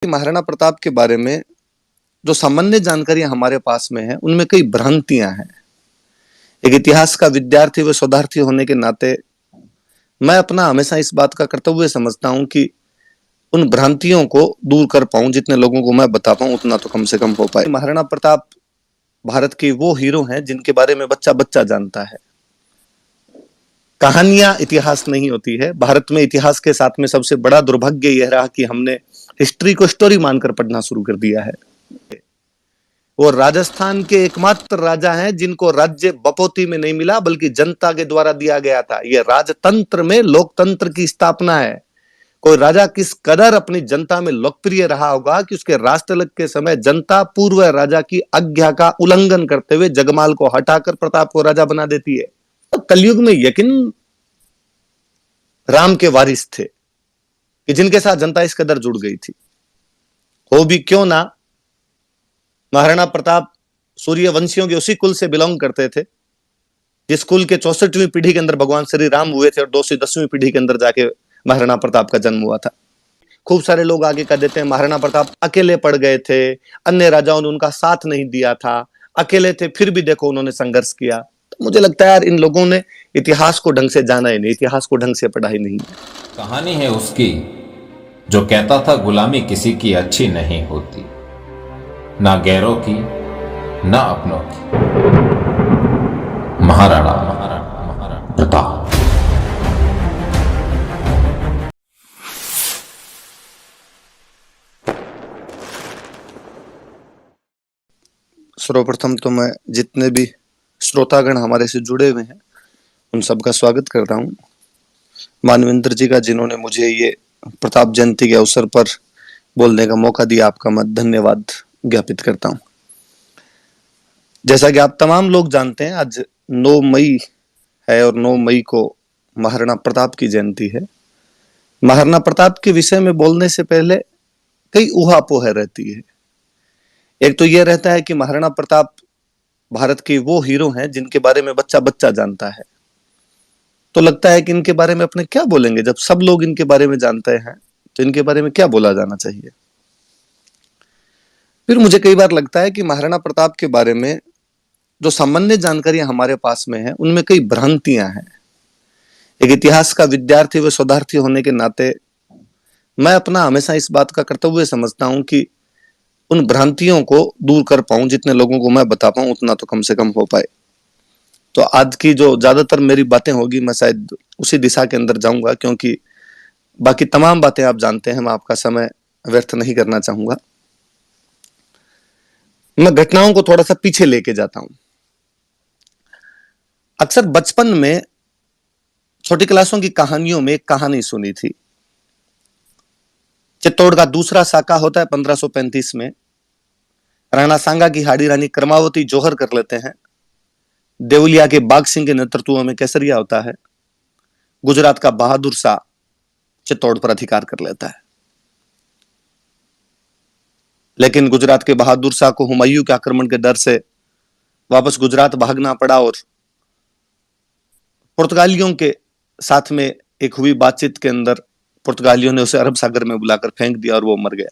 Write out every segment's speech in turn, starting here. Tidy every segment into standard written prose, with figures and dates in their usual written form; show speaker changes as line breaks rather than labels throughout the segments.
महाराणा प्रताप के बारे में जो सामान्य जानकारियां हमारे पास में है उनमें कई भ्रांतियां हैं। एक इतिहास का विद्यार्थी व शोधार्थी होने के नाते मैं अपना हमेशा इस बात का कर्तव्य समझता हूं कि उन भ्रांतियों को दूर कर पाऊं। जितने लोगों को मैं बता पाऊं उतना तो कम से कम हो पाए। महाराणा प्रताप भारत के वो हीरो हैं जिनके बारे में बच्चा बच्चा जानता है। कहानियां इतिहास नहीं होती है। भारत में इतिहास के साथ में सबसे बड़ा दुर्भाग्य यह रहा कि हमने हिस्ट्री को स्टोरी मानकर पढ़ना शुरू कर दिया है। वो राजस्थान के एकमात्र राजा हैं जिनको राज्य बपोती में नहीं मिला बल्कि जनता के द्वारा दिया गया था। यह राजतंत्र में लोकतंत्र की स्थापना है। कोई राजा किस कदर अपनी जनता में लोकप्रिय रहा होगा कि उसके राष्ट्रलग के समय जनता पूर्व राजा की आज्ञा का उल्लंघन करते हुए जगमाल को हटाकर प्रताप को राजा बना देती है। तो कलयुग में यकीन राम के वारिस थे कि जिनके साथ जनता इस कदर जुड़ गई थी। हो भी क्यों ना, महाराणा प्रताप सूर्यवंशियों के उसी कुल से बिलोंग करते थे जिस कुल के 64वीं पीढ़ी के अंदर भगवान श्री राम हुए थे और 210वीं पीढ़ी के अंदर जाके महाराणा प्रताप का जन्म हुआ था। खूब सारे लोग आगे कह देते हैं महाराणा प्रताप अकेले पड़ गए थे, अन्य राजाओं ने उनका साथ नहीं दिया था, अकेले थे फिर भी देखो उन्होंने संघर्ष किया। तो मुझे लगता है यार इन लोगों ने इतिहास को ढंग से जाना ही नहीं, इतिहास को ढंग से पढ़ा ही नहीं।
कहानी है उसकी जो कहता था गुलामी किसी की अच्छी नहीं होती, ना गैरों की ना अपनों की। महाराणा प्रताप।
सर्वप्रथम तो मैं जितने भी श्रोतागण हमारे से जुड़े हुए हैं उन सबका स्वागत करता हूं। मानवेंद्र जी का जिन्होंने मुझे ये प्रताप जयंती के अवसर पर बोलने का मौका दिया, आपका मैं धन्यवाद ज्ञापित करता हूं। जैसा कि आप तमाम लोग जानते हैं आज 9 मई है और 9 मई को महाराणा प्रताप की जयंती है। महाराणा प्रताप के विषय में बोलने से पहले कई ऊहापोह रहती है। एक तो यह रहता है कि महाराणा प्रताप भारत के वो हीरो हैं जिनके बारे में बच्चा बच्चा जानता है। तो लगता है कि इनके बारे में अपने क्या बोलेंगे, जब सब लोग इनके बारे में जानते हैं तो इनके बारे में क्या बोला जाना चाहिए। फिर मुझे कई बार लगता है कि महाराणा प्रताप के बारे में जो सामान्य जानकारियां हमारे पास में है उनमें कई भ्रांतियां हैं। एक इतिहास का विद्यार्थी व शोधार्थी होने के नाते मैं अपना हमेशा इस बात का कर्तव्य समझता हूं कि उन भ्रांतियों को दूर कर पाऊं। जितने लोगों को मैं बता पाऊं उतना तो कम से कम हो पाए। तो आज की जो ज्यादातर मेरी बातें होगी मैं शायद उसी दिशा के अंदर जाऊंगा, क्योंकि बाकी तमाम बातें आप जानते हैं, मैं आपका समय व्यर्थ नहीं करना चाहूंगा। मैं घटनाओं को थोड़ा सा पीछे लेके जाता हूं। अक्सर बचपन में छोटी क्लासों की कहानियों में एक कहानी सुनी थी। चित्तौड़ का दूसरा साका होता है 1535 में। राणा सांगा की हाड़ी रानी कर्मावती जौहर कर लेते हैं। देवलिया के बाघ सिंह के नेतृत्व में केसरिया होता है। गुजरात का बहादुर शाह चित्तौड़ पर अधिकार कर लेता है, लेकिन गुजरात के बहादुर शाह को हुमायूं के आक्रमण के डर से वापस गुजरात भागना पड़ा और पुर्तगालियों के साथ में एक हुई बातचीत के अंदर पुर्तगालियों ने उसे अरब सागर में बुलाकर फेंक दिया और वो मर गया।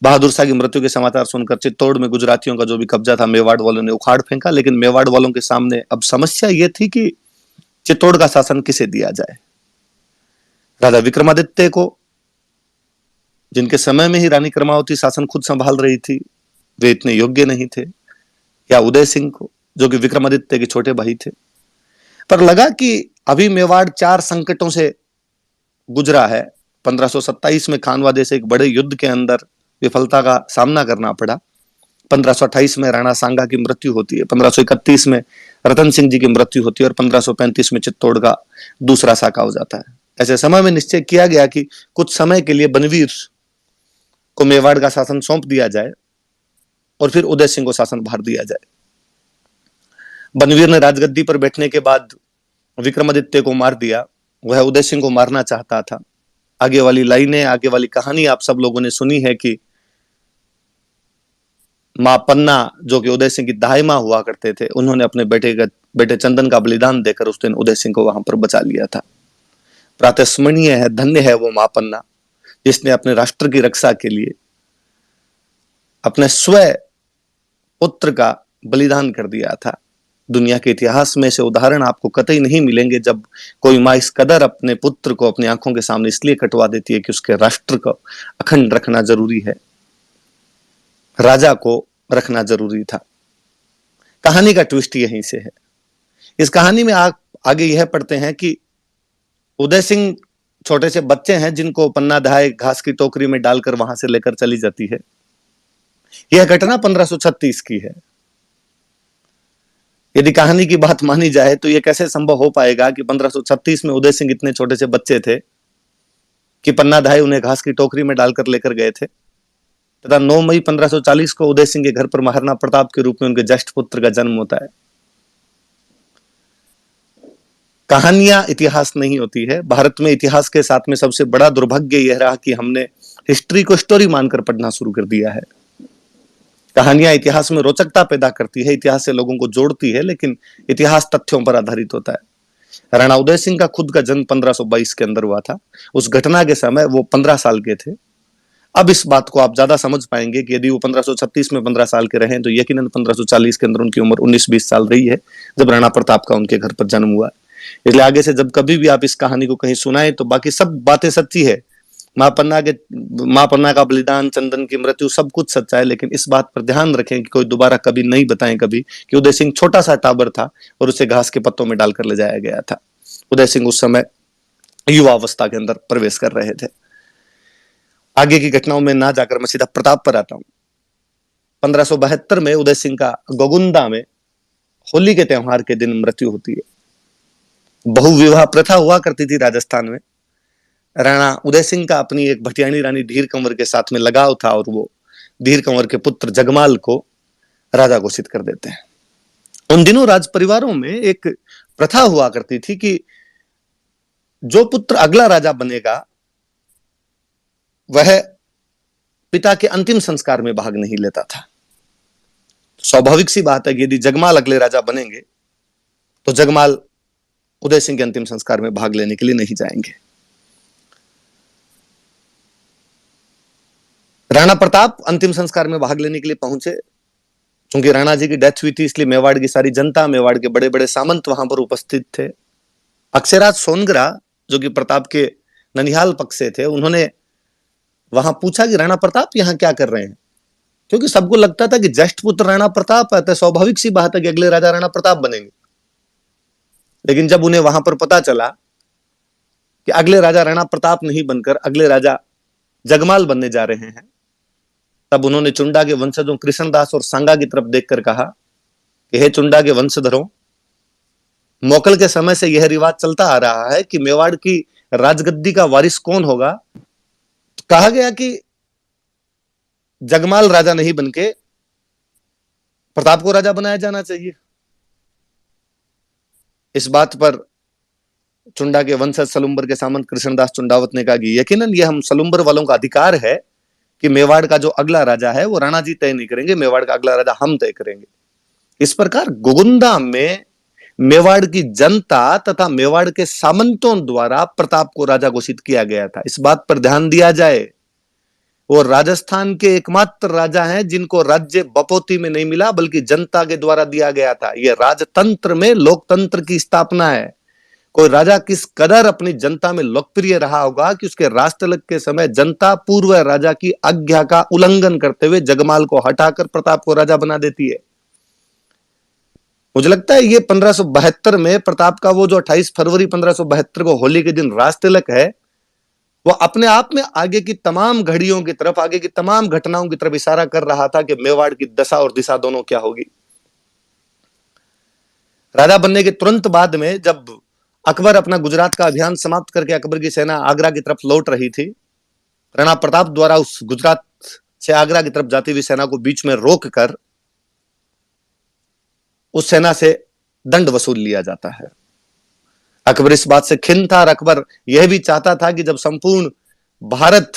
बहादुर शाह की मृत्यु के समाचार सुनकर चित्तौड़ में गुजरातियों का जो भी कब्जा था मेवाड़ वालों ने उखाड़ फेंका। लेकिन मेवाड़ वालों के सामने अब समस्या यह थी कि चित्तौड़ का शासन किसे दिया जाए। राजा विक्रमादित्य को, जिनके समय में ही रानी कर्मावती शासन खुद संभाल रही थी, वे इतने योग्य नहीं थे, या उदय सिंह को जो कि विक्रमादित्य के छोटे भाई थे। पर लगा कि अभी मेवाड़ 4 संकटों से गुजरा है। 1527 में खानवादे से एक बड़े युद्ध के अंदर विफलता का सामना करना पड़ा। 1528 में राणा सांगा की मृत्यु होती है। 1531 में रतन सिंह जी की मृत्यु होती है और 1535 में चित्तौड़ का दूसरा साका हो जाता है। ऐसे समय में निश्चय किया गया कि कुछ समय के लिए बनवीर को मेवाड़ का शासन सौंप दिया जाए और फिर उदय सिंह को शासन भार दिया जाए। बनवीर ने राजगद्दी पर बैठने के बाद विक्रमादित्य को मार दिया। वह उदय सिंह को मारना चाहता था। आगे वाली लाइनें, आगे वाली कहानी आप सब लोगों ने सुनी है कि मां पन्ना जो कि उदय सिंह की दाहिमा हुआ करते थे, उन्होंने अपने बेटे चंदन का बलिदान देकर उस दिन उदय सिंह को वहां पर बचा लिया था। प्रातस्मरणीय है, धन्य है वो मां पन्ना जिसने अपने राष्ट्र की रक्षा के लिए अपने स्वयं पुत्र का बलिदान कर दिया था। दुनिया के इतिहास में से उदाहरण आपको कतई नहीं मिलेंगे जब कोई माँ इस कदर अपने पुत्र को अपनी आंखों के सामने इसलिए कटवा देती है कि उसके राष्ट्र को अखंड रखना जरूरी है, राजा को रखना जरूरी था। कहानी का ट्विस्ट यहीं से है। इस कहानी में आप आगे यह पढ़ते हैं कि उदय सिंह छोटे से बच्चे हैं जिनको पन्ना दहाए घास की टोकरी में डालकर वहां से लेकर चली जाती है। यह घटना 1536 की है। यदि कहानी की बात मानी जाए तो यह कैसे संभव हो पाएगा कि 1536 में उदय सिंह इतने छोटे से बच्चे थे कि पन्ना दहाए उन्हें घास की टोकरी में डालकर लेकर गए थे, तथा 9 मई 1540 को उदय सिंह के घर पर महाराणा प्रताप के रूप में उनके ज्येष्ठ पुत्र का जन्म होता है। कहानियां इतिहास नहीं होती है। भारत में इतिहास के साथ में सबसे बड़ा दुर्भाग्य यह रहा कि हमने हिस्ट्री को स्टोरी मानकर पढ़ना शुरू कर दिया है। कहानियां इतिहास में रोचकता पैदा करती है, इतिहास से लोगों को जोड़ती है, लेकिन इतिहास तथ्यों पर आधारित होता है। राणा उदय सिंह का खुद का जन्म 1522 के अंदर हुआ था। उस घटना के समय वो 15 साल के थे। अब इस बात को आप ज्यादा समझ पाएंगे कि यदि वो 1536 में 15 साल के रहे तो यकीनन 1540 के अंदर उनकी उम्र 19-20 साल रही है जब राणा प्रताप का उनके घर पर जन्म हुआ। इसलिए आगे से जब कभी भी आप इस कहानी को कहीं सुनाएं तो बाकी सब बातें सच्ची है, मां पन्ना का बलिदान, चंदन की मृत्यु, सब कुछ सच्चा है, लेकिन इस बात पर ध्यान रखें कि कोई दोबारा कभी नहीं बताएं कभी कि उदय सिंह छोटा सा टाबर था और उसे घास के पत्तों में डालकर ले जाया गया था। उदय सिंह उस समय युवा अवस्था के अंदर प्रवेश कर रहे थे। आगे की घटनाओं में ना जाकर मैं सीधा प्रताप पर आता हूं। 1572 में उदय सिंह का गोगुंदा में होली के त्योहार के दिन मृत्यु होती है। बहुविवाह प्रथा हुआ करती थी राजस्थान में। राणा उदय सिंह का अपनी एक भटियाणी रानी धीर कंवर के साथ में लगाव था और वो धीर कंवर के पुत्र जगमाल को राजा घोषित कर देते हैं। उन दिनों राज परिवारों में एक प्रथा हुआ करती थी कि जो पुत्र अगला राजा बनेगा वह पिता के अंतिम संस्कार में भाग नहीं लेता था। स्वाभाविक सी बात है कि यदि जगमाल अगले राजा बनेंगे तो जगमाल उदय सिंह के अंतिम संस्कार में भाग लेने के लिए नहीं जाएंगे। राणा प्रताप अंतिम संस्कार में भाग लेने के लिए पहुंचे। क्योंकि राणा जी की डेथ हुई थी इसलिए मेवाड़ की सारी जनता, मेवाड़ के बड़े बड़े सामंत वहां पर उपस्थित थे। अक्षयराज सोनगरा जो कि प्रताप के ननिहाल पक्ष से थे, उन्होंने वहां पूछा कि राणा प्रताप यहां क्या कर रहे हैं, क्योंकि सबको लगता था कि ज्येष्ठ पुत्र राणा प्रताप है तो स्वाभाविक सी बात है कि अगले राजा राणा प्रताप बनेंगे। लेकिन जब उन्हें वहां पर पता चला कि अगले राजा राणा प्रताप नहीं बनकर अगले राजा जगमाल बनने जा रहे हैं, तब उन्होंने चुंडा के वंशजों कृष्णदास और सांगा की तरफ देखकर कहा कि हे चुंडा के वंशधरों, मोकल के समय से यह रिवाज चलता आ रहा है कि मेवाड़ की राजगद्दी का वारिस कौन होगा। तो कहा गया कि जगमाल राजा नहीं बनके प्रताप को राजा बनाया जाना चाहिए। इस बात पर चुंडा के वंशज सलुम्बर के सामंत कृष्णदास चुंडावत ने कहा कि यकीनन यह हम सलुम्बर वालों का अधिकार है कि मेवाड़ का जो अगला राजा है वो राणा जी तय नहीं करेंगे, मेवाड़ का अगला राजा हम तय करेंगे। इस प्रकार गोगुंदा में मेवाड़ की जनता तथा मेवाड़ के सामंतों द्वारा प्रताप को राजा घोषित किया गया था। इस बात पर ध्यान दिया जाए वो राजस्थान के एकमात्र राजा हैं जिनको राज्य बपोती में नहीं मिला बल्कि जनता के द्वारा दिया गया था। यह राजतंत्र में लोकतंत्र की स्थापना है। कोई राजा किस कदर अपनी जनता में लोकप्रिय रहा होगा कि उसके राजतिलक के समय जनता पूर्व राजा की आज्ञा का उल्लंघन करते हुए जगमाल को हटाकर प्रताप को राजा बना देती है। मुझे लगता है ये 1572 में प्रताप का वो जो 28 फरवरी 1572 को होली के दिन राजतिलक है वो अपने आप में आगे की तमाम घड़ियों की तरफ, आगे की तमाम घटनाओं की तरफ इशारा कर रहा था कि मेवाड़ की दशा और दिशा दोनों क्या होगी। राजा बनने के तुरंत बाद में जब अकबर अपना गुजरात का अभियान समाप्त करके अकबर की सेना आगरा की तरफ लौट रही थी, राणा प्रताप द्वारा उस गुजरात से आगरा की तरफ जाती हुई सेना को बीच में रोककर उस सेना से दंड वसूल लिया जाता है। अकबर इस बात से खिन्न था और अकबर यह भी चाहता था कि जब संपूर्ण भारत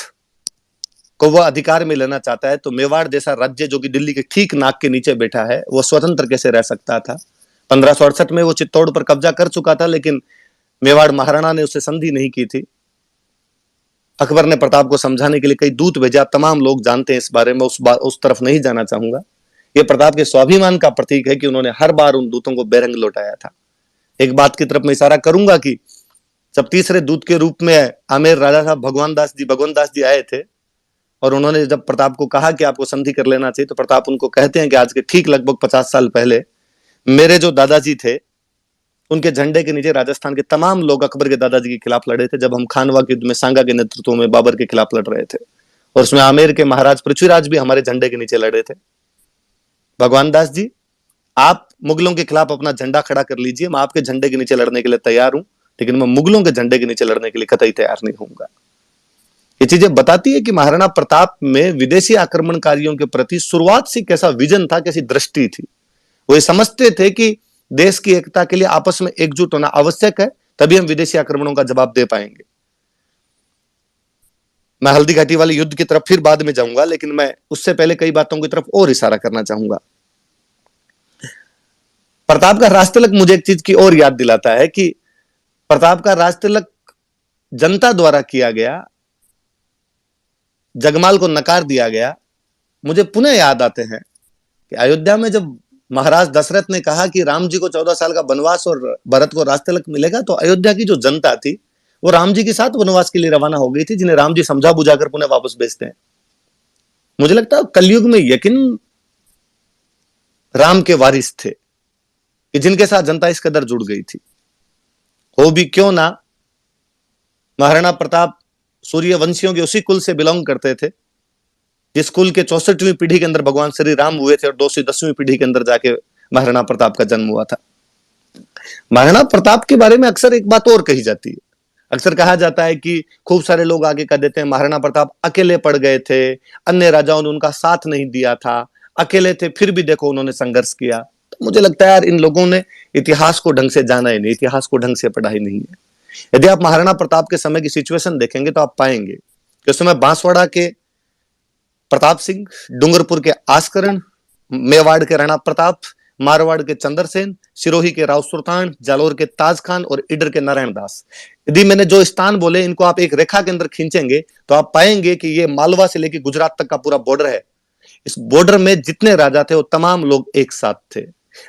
को वह अधिकार में लेना चाहता है तो मेवाड़ जैसा राज्य जो कि दिल्ली के ठीक नाक के नीचे बैठा है वो स्वतंत्र कैसे रह सकता था। 1568 में वो चित्तौड़ पर कब्जा कर चुका था लेकिन मेवाड़ महाराणा ने उससे संधि नहीं की थी। अकबर ने प्रताप को समझाने के लिए कई दूत भेजा। तमाम लोग जानते हैं इस बारे में, उस तरफ नहीं जाना चाहूंगा। यह प्रताप के स्वाभिमान का प्रतीक है कि उन्होंने हर बार उन दूतों को बेरंग लौटाया था। एक बात की तरफ मैं इशारा करूंगा कि जब तीसरे दूत के रूप में आमेर राजा साहब भगवान दास जी आए थे और उन्होंने जब प्रताप को कहा कि आपको संधि कर लेना चाहिए, तो प्रताप उनको कहते हैं कि आज के ठीक लगभग 50 साल पहले मेरे जो दादाजी थे उनके झंडे के नीचे राजस्थान के तमाम लोग अकबर के दादाजी के खिलाफ लड़े थे, जब हम खानवा के युद्ध में सांगा के नेतृत्व में बाबर के खिलाफ लड़ रहे थे। और उसमें आमेर के महाराज पृथ्वीराज भी हमारे झंडे के नीचे लड़े थे। भगवान दास जी, आप मुगलों के खिलाफ अपना झंडा खड़ा कर लीजिए, मैं आपके झंडे के नीचे लड़ने के लिए तैयार हूं, लेकिन मैं मुगलों के झंडे के नीचे लड़ने के लिए कतई तैयार नहीं होऊंगा। ये चीजें बताती है कि महाराणा प्रताप में विदेशी आक्रमणकारियों के प्रति शुरुआत से कैसा विजन था, कैसी दृष्टि थी। वो ये समझते थे कि देश की एकता के लिए आपस में एकजुट होना आवश्यक है, तभी हम विदेशी आक्रमणों का जवाब दे पाएंगे। मैं हल्दी घाटी वाले युद्ध की तरफ फिर बाद में जाऊंगा, लेकिन मैं उससे पहले कई बातों की तरफ और इशारा करना चाहूंगा। प्रताप का राजतिलक मुझे एक चीज की और याद दिलाता है कि प्रताप का राजतिलक जनता द्वारा किया गया, जगमाल को नकार दिया गया। मुझे पुनः याद आते हैं कि अयोध्या में जब महाराज दशरथ ने कहा कि राम जी को 14 साल का वनवास और भरत को राजतिलक मिलेगा, तो अयोध्या की जो जनता थी वो राम जी के साथ वनवास के लिए रवाना हो गई थी, जिन्हें राम जी समझा बुझाकर पुनः वापस भेजते हैं। मुझे लगता है कलयुग में यकीन राम के वारिस थे कि जिनके साथ जनता इस कदर जुड़ गई थी। हो भी क्यों ना, महाराणा प्रताप सूर्यवंशियों के उसी कुल से बिलोंग करते थे जिस कुल के 64वीं पीढ़ी के अंदर भगवान श्री राम हुए थे और 210वीं पीढ़ी के अंदर जाके महाराणा प्रताप का जन्म हुआ था। महाराणा प्रताप के बारे में अक्सर एक बात और कही जाती है। अक्सर कहा जाता है कि खूब सारे लोग आगे कह देते हैं महाराणा प्रताप अकेले पड़ गए थे, अन्य राजाओं ने उनका साथ नहीं दिया था, अकेले थे फिर भी देखो उन्होंने संघर्ष किया। तो मुझे लगता है यार इन लोगों ने इतिहास को ढंग से जाना ही नहीं, इतिहास को ढंग से पढ़ा ही नहीं है। यदि आप महाराणा प्रताप के समय की सिचुएशन देखेंगे तो आप पाएंगे कि उस समय बांसवाड़ा के प्रताप सिंह, डूंगरपुर के आस्करण, मेवाड़ के राणा प्रताप, मारवाड़ के चंद्रसेन, सिरोही के राव सुल्तान, जालोर के ताज खान और इडर के नारायण दास। यदि मैंने जो स्थान बोले इनको आप एक रेखा के अंदर खींचेंगे तो आप पाएंगे कि ये मालवा से लेकर गुजरात तक का पूरा बॉर्डर है। इस बॉर्डर में जितने राजा थे वो तमाम लोग एक साथ थे।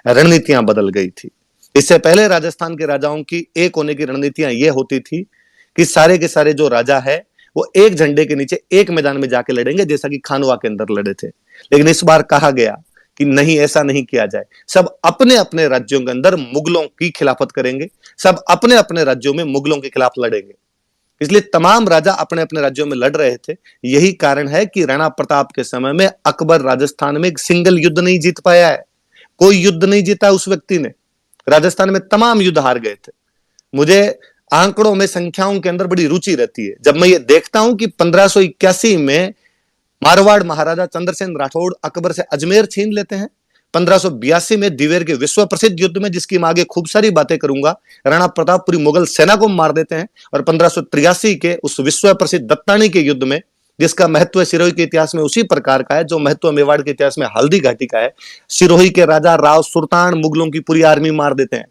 रणनीतियां बदल गई थी। इससे पहले राजस्थान के राजाओं की एक होने की रणनीतियां ये होती थी कि सारे के सारे जो राजा है वो एक झंडे के नीचे एक मैदान में जाके लड़ेंगे, जैसा कि खानवा के अंदर लड़े थे। लेकिन इस बार कहा गया कि नहीं, ऐसा नहीं किया जाए। सब अपने अपने राज्यों के अंदर मुगलों की खिलाफत करेंगे, सब अपने अपने राज्यों में मुगलों के खिलाफ लड़ेंगे। इसलिए तमाम राजा अपने अपने राज्यों में लड़ रहे थे। यही कारण है कि राणा प्रताप के समय में अकबर राजस्थान में एक सिंगल युद्ध नहीं जीत पाया है। कोई युद्ध नहीं जीता उस व्यक्ति ने। राजस्थान में तमाम युद्ध हार गए थे। मुझे आंकड़ों में, संख्याओं के अंदर बड़ी रुचि रहती है। जब मैं ये देखता हूं कि 1581 में मारवाड़ महाराजा चंद्रसेन राठौड़ अकबर से अजमेर छीन लेते हैं। 1582 में दिवेर के विश्व प्रसिद्ध युद्ध में, जिसकी मैं आगे खूब सारी बातें करूंगा, राणा प्रताप पूरी मुगल सेना को मार देते हैं। और 1583 के उस विश्व प्रसिद्ध दत्तानी के युद्ध में, जिसका महत्व सिरोही के इतिहास में उसी प्रकार का है जो महत्व मेवाड़ के इतिहास में हल्दी घाटी का है, सिरोही के राजा राव सुल्तान मुगलों की पूरी आर्मी मार देते हैं।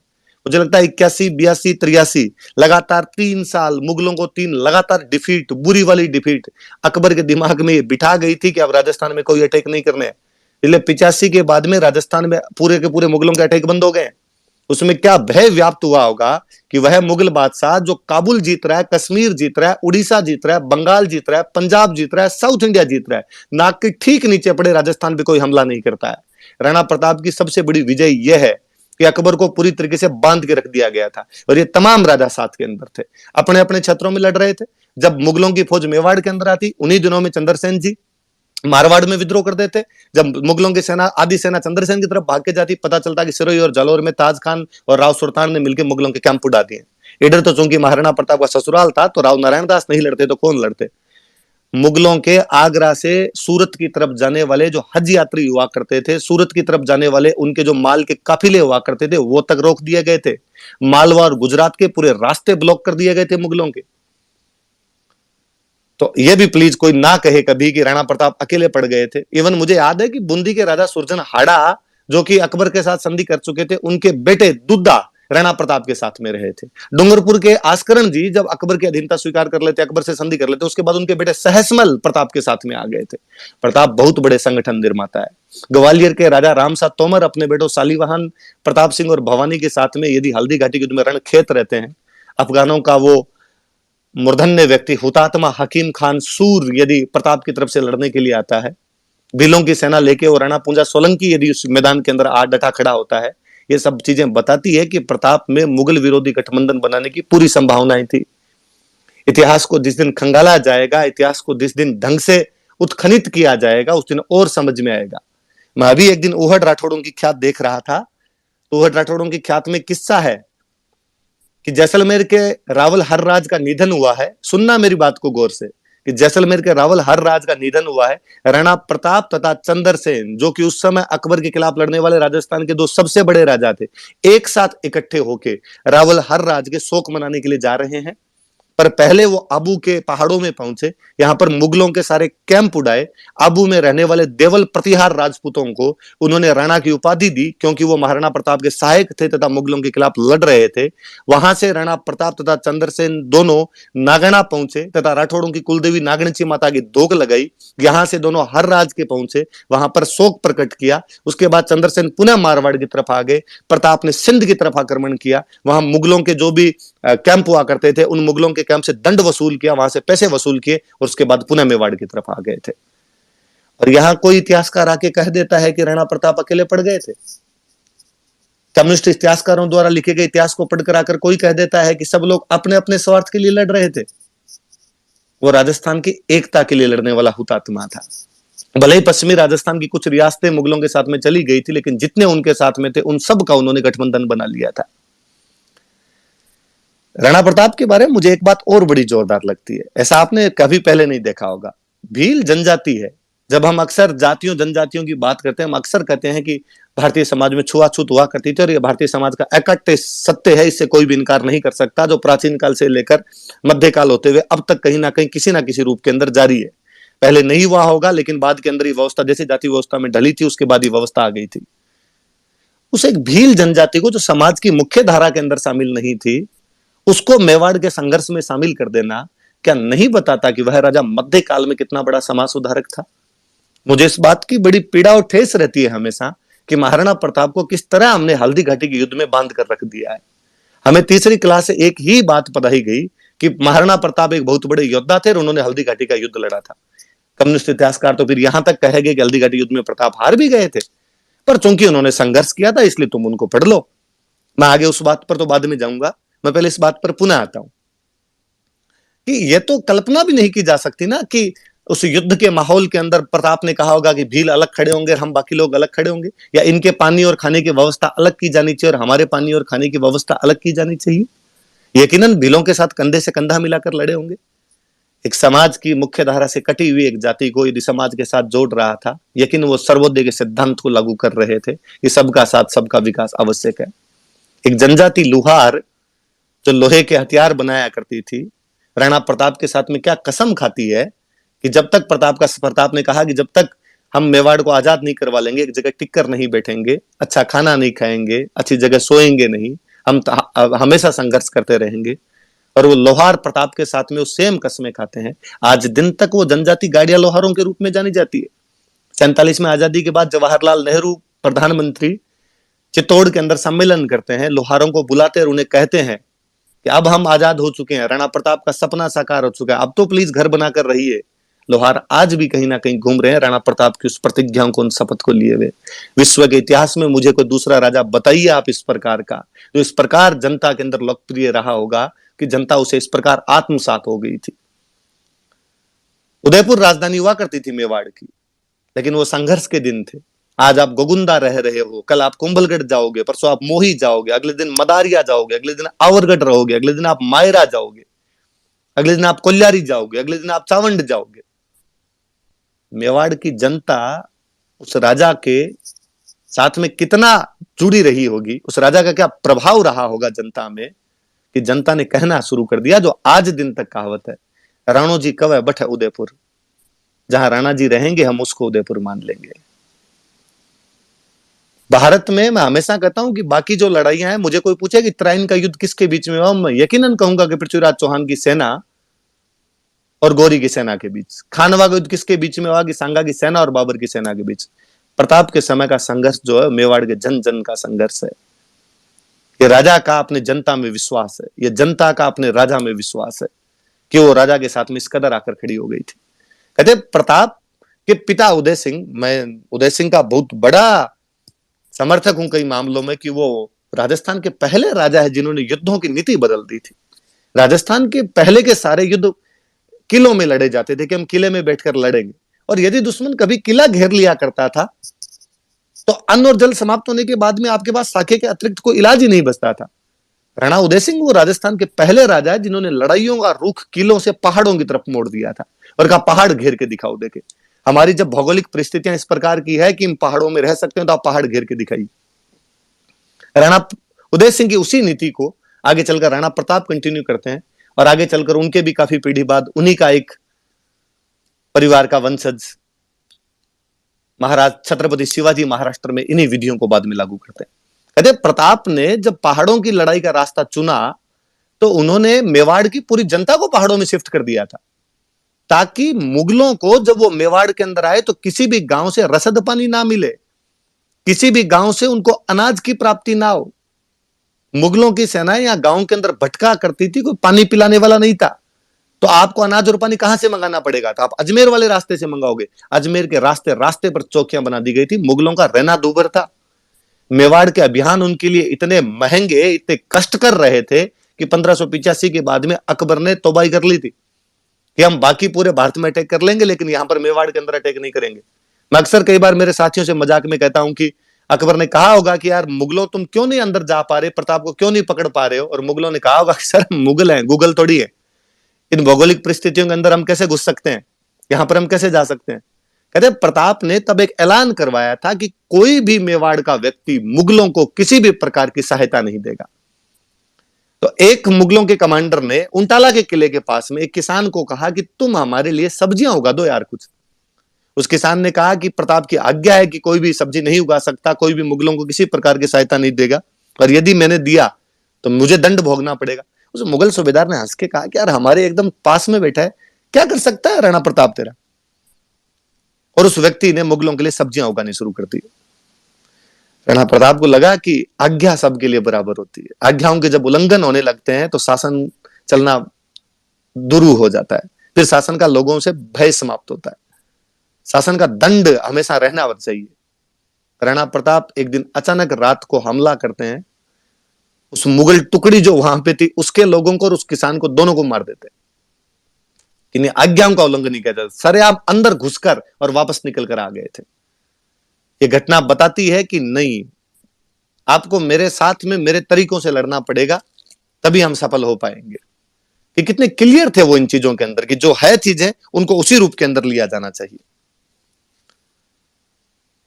मुझे लगता है 81, 82, 83 लगातार 3 साल मुगलों को 3 लगातार डिफीट, बुरी वाली डिफीट अकबर के दिमाग में बिठा गई थी कि अब राजस्थान में कोई अटैक नहीं करने हैं। इसलिए 85 के बाद में राजस्थान में पूरे के पूरे मुगलों के अटैक बंद हो गए। उसमें क्या भय व्याप्त हुआ होगा कि वह मुगल बादशाह जो काबुल जीत रहा है, कश्मीर जीत रहा है, उड़ीसा जीत रहा है, बंगाल जीत रहा है, पंजाब जीत रहा है, साउथ इंडिया जीत रहा है, नाक के ठीक नीचे पड़े राजस्थान पे कोई हमला नहीं करता है। राणा प्रताप की सबसे बड़ी विजय यह है कि अकबर को पूरी तरीके से बांध के रख दिया गया था और ये तमाम राजा साथ के अंदर थे, अपने अपने क्षेत्रों में लड़ रहे थे। जब मुगलों की फौज मेवाड़ के अंदर आती, उन्हीं दिनों में चंद्रसेन जी मारवाड़ में विद्रोह कर देते। जब मुगलों की सेना, आधी सेना चंद्रसेन की तरफ भाग के जाती, पता चलता कि सिरोही और जालोर में ताज खान और राव सुल्तान ने मिलकर मुगलों के कैंप उड़ा दिए। इधर तो चूंकि महाराणा प्रताप का ससुराल था तो राव नारायण दास नहीं लड़ते तो कौन लड़ते। मुगलों के आगरा से सूरत की तरफ जाने वाले जो हज यात्री हुआ करते थे, सूरत की तरफ जाने वाले उनके जो माल के काफिले हुआ करते थे, वो तक रोक दिए गए थे। मालवा और गुजरात के पूरे रास्ते ब्लॉक कर दिए गए थे मुगलों के। तो ये भी प्लीज कोई ना कहे कभी कि राणा प्रताप अकेले पड़ गए थे। इवन मुझे याद है कि बूंदी के राजा सुरजन हाड़ा, जो कि अकबर के साथ संधि कर चुके थे, उनके बेटे दुद्धा राणा प्रताप के साथ में रहे थे। डूंगरपुर के आस्करण जी जब अकबर की अधीनता स्वीकार कर लेते, अकबर से संधि कर लेते, उसके बाद उनके बेटे सहसमल प्रताप के साथ में आ गए थे। प्रताप बहुत बड़े संगठन निर्माता है। ग्वालियर के राजा रामसा तोमर अपने बेटों शालीवाहन प्रताप सिंह और भवानी के साथ में यदि हल्दी घाटी के युद्ध में रणखेत रहते हैं, अफगानों का वो मूर्धन्य व्यक्ति हुतात्मा हकीम खान सूर यदि प्रताप की तरफ से लड़ने के लिए आता है, भीलों की सेना लेके और राणा पूंजा सोलंकी यदि उस मैदान के अंदर आ डटा खड़ा होता है, ये सब चीजें बताती है कि प्रताप में मुगल विरोधी गठबंधन बनाने की पूरी संभावनाएं थी। इतिहास को जिस दिन खंगाला जाएगा, इतिहास को जिस दिन ढंग से उत्खनित किया जाएगा, उस दिन और समझ में आएगा। मैं अभी एक दिन ऊहड़ राठौड़ों की ख्यात देख रहा था, तो ऊहड़ राठौड़ों की ख्यात में किस्सा है कि जैसलमेर के रावल हरराज का निधन हुआ है। सुनना मेरी बात को गौर से, कि जैसलमेर के रावल हरराज का निधन हुआ है। राणा प्रताप तथा चंद्रसेन, जो कि उस समय अकबर के खिलाफ लड़ने वाले राजस्थान के दो सबसे बड़े राजा थे, एक साथ इकट्ठे होके रावल हरराज के शोक मनाने के लिए जा रहे हैं। पर पहले वो आबू के पहाड़ों में पहुंचे, यहां पर मुगलों के सारे कैंप उड़ाए। आबू में रहने वाले देवल प्रतिहार राजपूतों को उन्होंने राणा की उपाधि दी, क्योंकि वो महाराणा प्रताप के सहायक थे तथा मुगलों के खिलाफ लड़ रहे थे। वहां से राणा प्रताप तथा चंद्रसेन दोनों नागना पहुंचे तथा राठौड़ों की कुलदेवी नागणची माता की दोग लगाई। यहां से दोनों हर राज के पहुंचे, वहां पर शोक प्रकट किया। उसके बाद चंद्रसेन पुनः मारवाड़ की तरफ आ गए। प्रताप ने सिंध की तरफ आक्रमण किया, वहां मुगलों के जो भी कैंप हुआ करते थे, उन मुगलों के कैंप से दंड वसूल किया, वहां से पैसे वसूल किए और उसके बाद पुनः मेवाड़ की तरफ आ गए थे। और यहां कोई इतिहासकार आके कह देता है कि राणा प्रताप अकेले पड़ गए थे। कम्युनिस्ट इतिहासकारों द्वारा लिखे गए इतिहास को पढ़कर आकर कोई कह देता है कि सब लोग अपने अपने स्वार्थ के लिए लड़ रहे थे। वो राजस्थान की एकता के लिए लड़ने वाला हुतात्मा था। भले ही पश्चिमी राजस्थान की कुछ रियासतें मुगलों के साथ में चली गई थी, लेकिन जितने उनके साथ में थे उन सब का उन्होंने गठबंधन बना लिया था। राणा प्रताप के बारे में मुझे एक बात और बड़ी जोरदार लगती है, ऐसा आपने कभी पहले नहीं देखा होगा। भील जनजाति है। जब हम अक्सर जातियों जनजातियों की बात करते हैं, हम अक्सर कहते हैं कि भारतीय समाज में छुआछूत हुआ करती थी और यह भारतीय समाज का अकट्य सत्य है, इससे कोई भी इनकार नहीं कर सकता, जो प्राचीन काल से लेकर मध्यकाल होते हुए अब तक कहीं ना कहीं किसी ना किसी रूप के अंदर जारी है। पहले नहीं हुआ होगा, लेकिन बाद के अंदर ये व्यवस्था जैसे जाति व्यवस्था में ढली थी, उसके बाद ये व्यवस्था आ गई थी। उस एक भील जनजाति को जो समाज की मुख्य धारा के अंदर शामिल नहीं थी, उसको मेवाड़ के संघर्ष में शामिल कर देना क्या नहीं बताता कि वह राजा मध्यकाल में कितना बड़ा समाज सुधारक था। मुझे इस बात की बड़ी पीड़ा और ठेस रहती है हमेशा कि महाराणा प्रताप को किस तरह हमने हल्दी घाटी के युद्ध में बांध कर रख दिया है। हमें तीसरी क्लास से एक ही बात पढ़ाई गई कि महाराणा प्रताप एक बहुत बड़े योद्धा थे और उन्होंने हल्दी घाटी का युद्ध लड़ा था। कम्युनिस्ट इतिहासकार तो फिर यहां तक कहेंगे कि हल्दी घाटी युद्ध में प्रताप हार भी गए थे, पर चूंकि उन्होंने संघर्ष किया था इसलिए तुम उनको पढ़ लो। मैं आगे उस बात पर तो बाद में जाऊंगा, मैं पहले इस बात पर पुनः आता हूं कि यह तो कल्पना भी नहीं की जा सकती ना कि उस युद्ध के माहौल के अंदर प्रताप ने कहा होगा कि भील अलग खड़े होंगे, हम बाकी लोग अलग खड़े होंगे, या इनके पानी और खाने की व्यवस्था अलग की जानी चाहिए और हमारे पानी और खाने की व्यवस्था अलग की जानी चाहिए। यकीनन भीलों के साथ कंधे से कंधा मिलाकर लड़े होंगे। एक समाज की मुख्य धारा से कटी हुई एक जाति को यदि समाज के साथ जोड़ रहा था, यकीन वो सर्वोदय के सिद्धांत को लागू कर रहे थे कि सबका साथ सबका विकास आवश्यक है। एक जनजाति लुहार जो लोहे के हथियार बनाया करती थी, राणा प्रताप के साथ में क्या कसम खाती है कि जब तक प्रताप ने कहा कि जब तक हम मेवाड़ को आजाद नहीं करवा लेंगे, एक जगह टिक कर नहीं बैठेंगे, अच्छा खाना नहीं खाएंगे, अच्छी जगह सोएंगे नहीं, हम हमेशा संघर्ष करते रहेंगे। और वो लोहार प्रताप के साथ में वो सेम कस्में खाते हैं। आज दिन तक वो जनजाति गाड़िया लोहारों के रूप में जानी जाती है। 47 में आजादी के बाद जवाहरलाल नेहरू प्रधानमंत्री चित्तौड़ के अंदर सम्मेलन करते हैं, लोहारों को बुलाते और उन्हें कहते हैं कि अब हम आजाद हो चुके हैं, राणा प्रताप का सपना साकार हो चुका है, अब तो प्लीज घर बनाकर रहिए। लोहार आज भी कहीं ना कहीं घूम रहे हैं राणा प्रताप की उस प्रतिज्ञा को, उन शपथ को लिए हुए। विश्व के इतिहास में मुझे कोई दूसरा राजा बताइए आप इस प्रकार का, जो इस प्रकार जनता के अंदर लोकप्रिय रहा होगा कि जनता उसे इस प्रकार आत्मसात हो गई थी। उदयपुर राजधानी हुआ करती थी मेवाड़ की, लेकिन वो संघर्ष के दिन थे। आज आप गोगुंदा रह रहे हो, कल आप कुंभलगढ़ जाओगे, परसों आप मोही जाओगे, अगले दिन मदारिया जाओगे, अगले दिन आवरगढ़ रहोगे, अगले दिन आप मायरा जाओगे, अगले दिन आप कोल्यारी जाओगे, अगले दिन आप चावंड जाओगे। मेवाड़ की जनता उस राजा के साथ में कितना जुड़ी रही होगी, उस राजा का क्या प्रभाव रहा होगा जनता में, कि जनता ने कहना शुरू कर दिया जो आज दिन तक कहावत है, राणो जी कवे बठ उदयपुर, जहां राणा जी रहेंगे हम उसको उदयपुर मान लेंगे। भारत में मैं हमेशा कहता हूं कि बाकी जो लड़ाइयां हैं, मुझे कोई पूछे कि तराइन का युद्ध किसके बीच में हुआ, मैं यकीनन कहूंगा कि पृथ्वीराज चौहान की सेना और गौरी की सेना के बीच। खानवा का युद्ध किसके बीच में हुआ, कि सांगा की सेना और बाबर की सेना के बीच। प्रताप के समय का संघर्ष जो है मेवाड़ के जन जन का संघर्ष है। ये राजा का अपने जनता में विश्वास है, ये जनता का अपने राजा में विश्वास है कि वो राजा के साथ में इस कदर आकर खड़ी हो गई थी। कहते प्रताप के पिता उदय सिंह, मैं उदय सिंह का बहुत बड़ा समर्थक हूं कई मामलों में, कि वो राजस्थान के पहले राजा है जिन्होंने युद्धों की नीति बदल दी थी। राजस्थान के पहले के सारे युद्ध किलों में लड़े जाते थे कि हम किले में बैठकर लड़ेंगे, और यदि दुश्मन कभी किला घेर लिया करता था तो अन्न और जल समाप्त होने के बाद में आपके पास साके के अतिरिक्त कोई इलाज ही नहीं बचता था। राणा उदय सिंह वो राजस्थान के पहले राजा है जिन्होंने लड़ाइयों का रुख किलों से पहाड़ों की तरफ मोड़ दिया था और कहा पहाड़ घेर के दिखाओ। देखे हमारी जब भौगोलिक परिस्थितियां इस प्रकार की है कि इन पहाड़ों में रह सकते हैं तो आप पहाड़ घेर के दिखाइए। राणा उदय सिंह की उसी नीति को आगे चलकर राणा प्रताप कंटिन्यू करते हैं, और आगे चलकर उनके भी काफी पीढ़ी बाद उन्हीं का एक परिवार का वंशज महाराज छत्रपति शिवाजी महाराष्ट्र में इन्हीं विधियों को बाद में लागू करते हैं। कहते प्रताप ने जब पहाड़ों की लड़ाई का रास्ता चुना तो उन्होंने मेवाड़ की पूरी जनता को पहाड़ों में शिफ्ट कर दिया था, ताकि मुगलों को जब वो मेवाड़ के अंदर आए तो किसी भी गांव से रसद पानी ना मिले, किसी भी गांव से उनको अनाज की प्राप्ति ना हो। मुगलों की सेनाएं यहां गांव के अंदर भटका करती थी, कोई पानी पिलाने वाला नहीं था, तो आपको अनाज और पानी कहां से मंगाना पड़ेगा, तो आप अजमेर वाले रास्ते से मंगाओगे। अजमेर के रास्ते रास्ते पर चौकियां बना दी गई थी। मुगलों का रहना दूभर था। मेवाड़ के अभियान उनके लिए इतने महंगे, इतने कष्ट कर रहे थे कि 1585 के बाद में अकबर ने तौबा कर ली थी कि हम बाकी पूरे भारत में अटैक कर लेंगे लेकिन यहां पर मेवाड़ के अंदर अटैक नहीं करेंगे। मैं अक्सर कई बार मेरे साथियों से मजाक में कहता हूं कि अकबर ने कहा होगा कि यार मुगलों तुम क्यों नहीं अंदर जा पा रहे, प्रताप को क्यों नहीं पकड़ पा रहे हो, और मुगलों ने कहा होगा कि सर मुगल हैं, गूगल थोड़ी है, इन भौगोलिक परिस्थितियों के अंदर हम कैसे घुस सकते हैं, यहां पर हम कैसे जा सकते हैं। कहते प्रताप ने तब एक ऐलान करवाया था कि कोई भी मेवाड़ का व्यक्ति मुगलों को किसी भी प्रकार की सहायता नहीं देगा। तो एक मुगलों के कमांडर ने उंटाला के किले के पास में एक किसान को कहा कि तुम हमारे लिए सब्जियां उगा दो यार कुछ। उस किसान ने कहा कि प्रताप की आज्ञा है कि कोई भी सब्जी नहीं उगा सकता, कोई भी मुगलों को किसी प्रकार की सहायता नहीं देगा, और यदि मैंने दिया तो मुझे दंड भोगना पड़ेगा। उस मुगल सूबेदार ने हंस के कहा कि यार हमारे एकदम पास में बैठा है, क्या कर सकता है राणा प्रताप तेरा। और उस व्यक्ति ने मुगलों के लिए सब्जियां उगानी शुरू कर दी। राणा प्रताप को लगा कि आज्ञा सबके लिए बराबर होती है, आज्ञाओं के जब उल्लंघन होने लगते हैं तो शासन चलना दुरू हो जाता है, फिर शासन का लोगों से भय समाप्त होता है, शासन का दंड हमेशा रहना चाहिए। राणा प्रताप एक दिन अचानक रात को हमला करते हैं, उस मुगल टुकड़ी जो वहां पे थी उसके लोगों को और उस किसान को दोनों को मार देते हैं। इन्हें आज्ञाओं का उल्लंघन नहीं किया जाता, सरेआम अंदर घुसकर और वापस निकल कर आ गए थे। ये घटना बताती है कि नहीं, आपको मेरे साथ में मेरे तरीकों से लड़ना पड़ेगा, तभी हम सफल हो पाएंगे। कि कितने क्लियर थे वो इन चीजों के अंदर कि जो है चीजें उनको उसी रूप के अंदर लिया जाना चाहिए।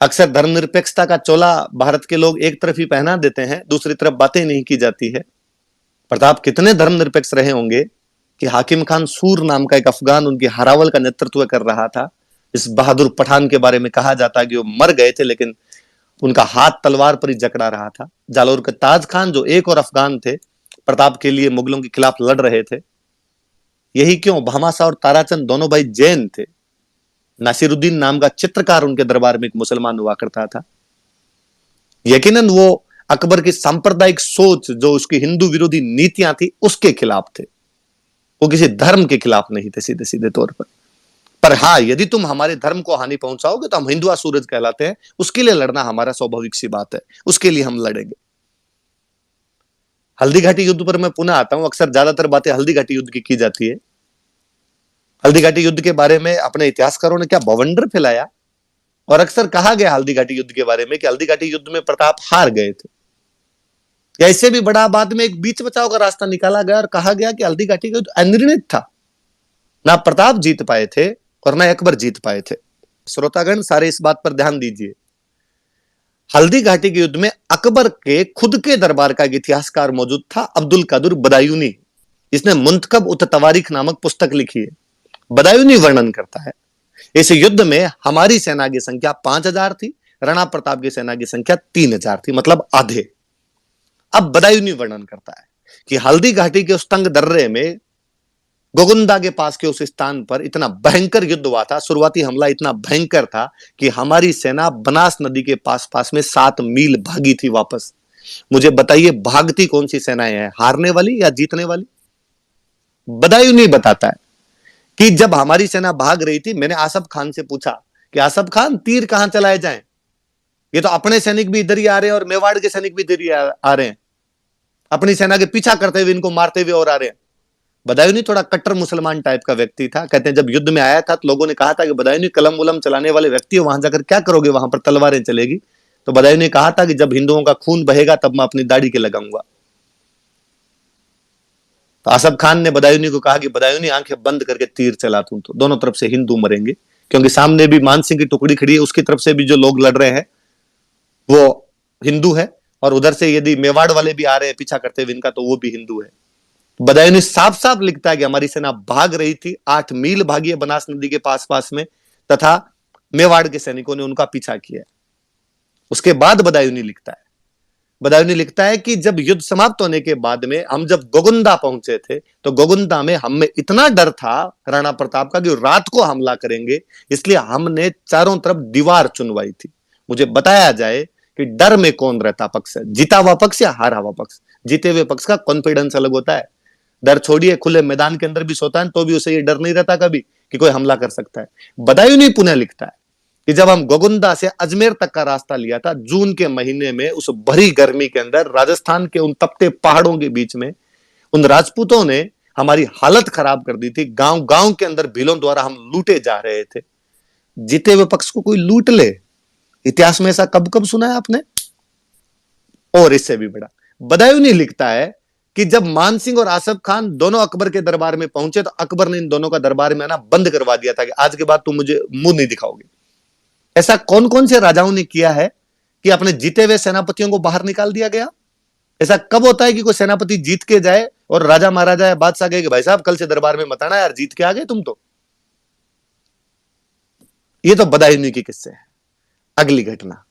अक्सर धर्मनिरपेक्षता का चोला भारत के लोग एक तरफ ही पहना देते हैं, दूसरी तरफ बातें नहीं की जाती है। प्रताप कितने धर्मनिरपेक्ष रहे होंगे कि हाकिम खान सूर नाम का एक अफगान उनकी हरावल का नेतृत्व कर रहा था। इस बहादुर पठान के बारे में कहा जाता है कि वो मर गए थे लेकिन उनका हाथ तलवार पर ही जकड़ा रहा था। जालोर के ताज खान जो एक और अफगान थे, प्रताप के लिए मुगलों के खिलाफ लड़ रहे थे। यही क्यों भामाशाह और ताराचंद दोनों भाई जैन थे। नासिरुद्दीन नाम का चित्रकार उनके दरबार में एक मुसलमान हुआ करता था। यकीनन वो अकबर की सांप्रदायिक सोच, जो उसकी हिंदू विरोधी नीतियां थी, उसके खिलाफ थे, वो किसी धर्म के खिलाफ नहीं थे सीधे सीधे तौर पर हाँ, यदि तुम हमारे धर्म को हानि पहुंचाओगे तो हम हिंदुआ सूरज कहलाते हैं, उसके लिए लड़ना हमारा स्वाभाविक सी बात है, उसके लिए हम लड़ेंगे। हल्दी घाटी युद्ध पर मैं पुनः आता हूं। अक्सर ज्यादातर बातें हल्दी घाटी युद्ध की जाती है। हल्दी घाटी युद्ध के बारे में अपने इतिहासकारों ने क्या बवंडर फैलाया, और अक्सर कहा गया हल्दी घाटी युद्ध के बारे में कि हल्दी घाटी युद्ध में प्रताप हार गए थे, या इससे भी बड़ा बाद में एक बीच बचाव का रास्ता निकाला गया और कहा गया कि हल्दी घाटी का युद्ध अनिर्णित था, ना प्रताप जीत पाए थे और ना अकबर जीत पाए थे। श्रोतागण सारे इस बात पर ध्यान दीजिए, हल्दी घाटी के युद्ध में अकबर के खुद के दरबार का एक इतिहासकार मौजूद था, अब्दुल कादिर बदायूनी, जिसने मुंतखब उत तवारीख नामक पुस्तक लिखी है। बदायूनी वर्णन करता है इस युद्ध में हमारी सेना की संख्या 5000 थी, राणा प्रताप की सेना की संख्या 3000 थी, मतलब आधे। अब बदायूं वर्णन करता है कि हल्दी घाटी के उस तंग दर्रे में गोगुंदा के पास के उस स्थान पर इतना भयंकर युद्ध हुआ था। शुरुआती हमला इतना भयंकर था कि हमारी सेना बनास नदी के पास पास में 7 मील भागी थी वापस। मुझे बताइए, भागती कौन सी सेनाएं हैं, हारने वाली या जीतने वाली? बदायूं नहीं बताता है कि जब हमारी सेना भाग रही थी, मैंने आसफ खान से पूछा कि आसफ खान, तीर कहां चलाए जाएं? ये तो अपने सैनिक भी इधर ही आ रहे हैं और मेवाड़ के सैनिक भी इधर ही आ रहे हैं, अपनी सेना के पीछा करते हुए, इनको मारते हुए और आ रहे हैं। बदायूं थोड़ा कट्टर मुसलमान टाइप का व्यक्ति था। कहते हैं जब युद्ध में आया था तो लोगों ने कहा था कि बदायूं कलम वलम चलाने वाले व्यक्ति हो, वहां जाकर क्या करोगे, वहां पर तलवारें चलेगी। तो बदायूं ने कहा था कि जब हिंदुओं का खून बहेगा तब मैं अपनी दाढ़ी के लगाऊंगा। तो आसफ खान ने बदायूं को कहा कि बदायूं, आंखें बंद करके तीर चला तू, तो दोनों तरफ से हिंदू मरेंगे, क्योंकि सामने भी मान सिंह की टुकड़ी खड़ी है, उसकी तरफ से भी जो लोग लड़ रहे हैं वो हिंदू है, और उधर से यदि मेवाड़ वाले भी आ रहे हैं पीछा करते हुए इनका, तो वो भी हिंदू है। बदायूं साफ साफ लिखता है कि हमारी सेना भाग रही थी, 8 मील भागी है बनास नदी के पास पास में, तथा मेवाड़ के सैनिकों ने उनका पीछा किया। उसके बाद बदायूं लिखता है, बदायूं लिखता है कि जब युद्ध समाप्त होने के बाद में हम जब गोगुंदा पहुंचे थे, तो गोगुंदा में हमें इतना डर था राणा प्रताप का कि रात को हमला करेंगे, इसलिए हमने चारों तरफ दीवार चुनवाई थी। मुझे बताया जाए कि डर में कौन रहता पक्ष है, जीता हुआ पक्ष या हारा हुआ पक्ष? जीते हुए पक्ष का कॉन्फिडेंस अलग होता है। डर छोड़िए, खुले मैदान के अंदर भी सोता है तो भी उसे ये डर नहीं रहता कभी कि कोई हमला कर सकता है। बदायूं पुनः लिखता है कि जब हम गोगुंदा से अजमेर तक का रास्ता लिया था जून के महीने में, उस भरी गर्मी के अंदर राजस्थान के उन तपते पहाड़ों के बीच में, उन राजपूतों ने हमारी हालत खराब कर दी थी। गांव गांव के अंदर भीलों द्वारा हम लूटे जा रहे थे। जीते हुए पक्ष को कोई लूट ले, इतिहास में ऐसा कब कब सुना है आपने? और इससे भी बड़ा, बदायूं लिखता है कि जब मान सिंह और आसफ खान दोनों अकबर के दरबार में पहुंचे, तो अकबर ने इन दोनों का दरबार में आना बंद करवा दिया था कि आज के बाद तुम मुझे मुंह नहीं दिखाओगे। ऐसा कौन कौन से राजाओं ने किया है कि अपने जीते हुए सेनापतियों को बाहर निकाल दिया गया? ऐसा कब होता है कि कोई सेनापति जीत के जाए और राजा महाराजा बादशाह कहे कि भाई साहब कल से दरबार में मत आना यार, जीत के आ गए तुम तो। ये तो बदायूं के किस्से है। अगली घटना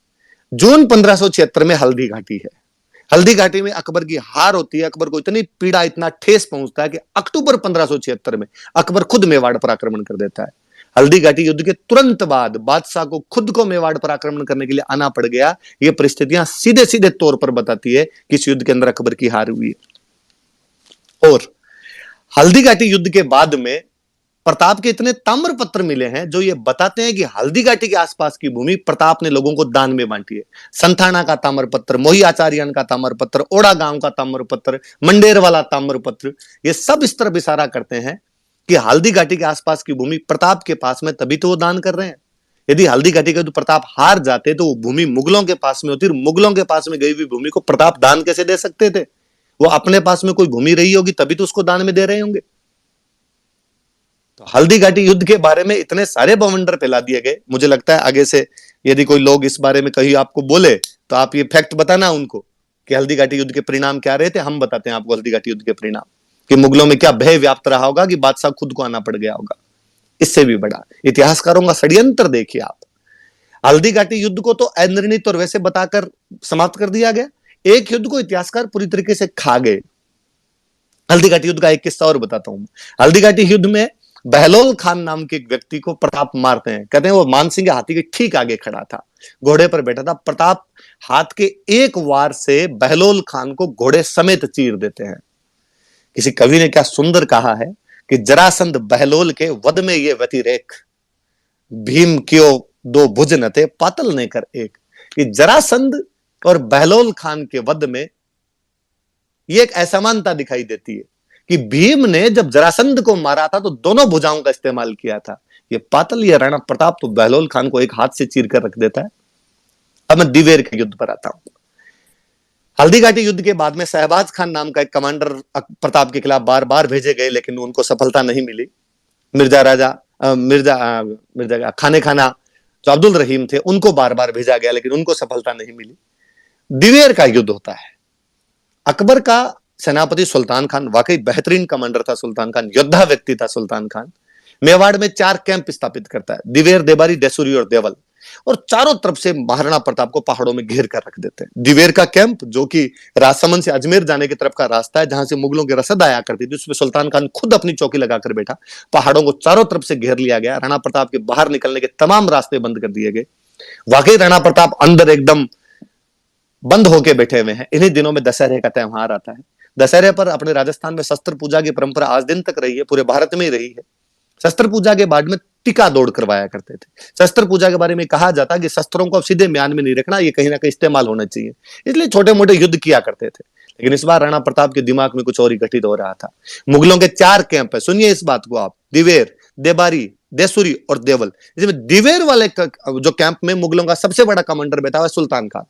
जून 1576 में हल्दी घाटी है। हल्दी घाटी में अकबर की हार होती है। अकबर को इतनी पीड़ा, इतना ठेस पहुंचता है कि अक्टूबर 1576 में अकबर खुद मेवाड़ पर आक्रमण कर देता है। हल्दी घाटी युद्ध के तुरंत बाद बादशाह को खुद को मेवाड़ पर आक्रमण करने के लिए आना पड़ गया। ये परिस्थितियां सीधे सीधे तौर पर बताती है कि इस युद्ध के अंदर अकबर की हार हुई है। और हल्दी घाटी युद्ध के बाद में प्रताप के इतने ताम्र पत्र मिले हैं जो ये बताते हैं कि हल्दी घाटी के आसपास की भूमि प्रताप ने लोगों को दान में बांटी है। संथाना का ताम्र पत्र, मोही आचार्यन का ताम्र पत्र, ओड़ा गांव का ताम्र पत्र, मंडेर वाला ताम्र पत्र, ये सब इस तरफ इशारा करते हैं कि हल्दी घाटी के आसपास की भूमि प्रताप के पास में, तभी तो वो दान कर रहे हैं। यदि हल्दी घाटी के तो प्रताप हार जाते तो वो भूमि मुगलों के पास में होती, मुगलों के पास में गई हुई भूमि को प्रताप दान कैसे दे सकते थे? वो अपने पास में कोई भूमि रही होगी तभी तो उसको दान में दे रहे होंगे। तो हल्दी घाटी युद्ध के बारे में इतने सारे बवंडर फैला दिए गए। मुझे लगता है आगे से यदि कोई लोग इस बारे में कहीं आपको बोले तो आप ये फैक्ट बताना उनको कि हल्दी घाटी युद्ध के परिणाम क्या रहे थे। हम बताते हैं आपको हल्दी घाटी युद्ध के परिणाम, कि मुगलों में क्या भय व्याप्त रहा होगा कि बादशाह खुद को आना पड़ गया होगा। इससे भी बड़ा इतिहासकारों का षड्यंत्र देखिए आप। हल्दी घाटी युद्ध को तो अनिर्णित और वैसे बताकर समाप्त कर दिया गया। एक युद्ध को इतिहासकार पूरी तरीके से खा गए। हल्दी घाटी युद्ध का एक किस्सा और बताता हूं। हल्दी घाटी युद्ध में बहलोल खान नाम के एक व्यक्ति को प्रताप मारते हैं। कहते हैं वो मानसिंह के हाथी के ठीक आगे खड़ा था, घोड़े पर बैठा था। प्रताप हाथ के एक वार से बहलोल खान को घोड़े समेत चीर देते हैं। किसी कवि ने क्या सुंदर कहा है कि जरासंध बहलोल के वध में ये व्यतिरेक, भीम क्यों दो भुज न थे पातल ने कर एक। कि जरासंध और बहलोल खान के वध में ये एक असमानता दिखाई देती है कि भीम ने जब जरासंध को मारा था तो दोनों भुजाओं का इस्तेमाल किया था। ये पातल, ये राणा प्रताप तो बहलोल खान को एक हाथ से चीर कर रख देता है। अब मैं दिवेर के युद्ध पर आता हूं। हल्दी घाटी युद्ध के बाद में शहबाज खान नाम का एक कमांडर प्रताप के खिलाफ बार बार भेजे गए, लेकिन उनको सफलता नहीं मिली। मिर्जा खाने खाना जो अब्दुल रहीम थे उनको बार बार भेजा गया, लेकिन उनको सफलता नहीं मिली। दिवेर का युद्ध होता है। अकबर का सेनापति सुल्तान खान वाकई बेहतरीन कमांडर था। सुल्तान खान योद्धा व्यक्ति था। सुल्तान खान मेवाड़ में 4 कैंप स्थापित करता है, दिवेर, देबारी, डेसुरी और देवल। और चारों तरफ से महाराणा प्रताप को पहाड़ों में घेर कर रख देते हैं। दिवेर का कैंप, जो कि राजसमंद से अजमेर जाने की तरफ का रास्ता है, जहां से मुगलों की रसद आया करती थी, उसमें सुल्तान खान खुद अपनी चौकी लगाकर बैठा। पहाड़ों को चारों तरफ से घेर लिया गया। राणा प्रताप के बाहर निकलने के तमाम रास्ते बंद कर दिए गए। वाकई राणा प्रताप अंदर एकदम बंद होके बैठे हुए हैं। इन्हीं दिनों में दशहरे का त्योहार आता है। दशहरे पर अपने राजस्थान में शस्त्र पूजा की परंपरा आज दिन तक रही है, पूरे भारत में ही रही है। शस्त्र पूजा के बाद में टीका दौड़ करवाया करते थे। शस्त्र पूजा के बारे में कहा जाता कि शस्त्रों को अब सीधे म्यान में नहीं रखना, ये कहीं ना कहीं इस्तेमाल होना चाहिए, इसलिए छोटे मोटे युद्ध किया करते थे। लेकिन इस बार राणा प्रताप के दिमाग में कुछ और ही घटित हो रहा था। मुगलों के 4 कैंप है, सुनिए इस बात को आप, दिवेर, देबारी, देसुरी और देवल। इसमें दिवेर वाले जो कैंप में मुगलों का सबसे बड़ा कमांडर बैठा हुआ सुल्तान खान।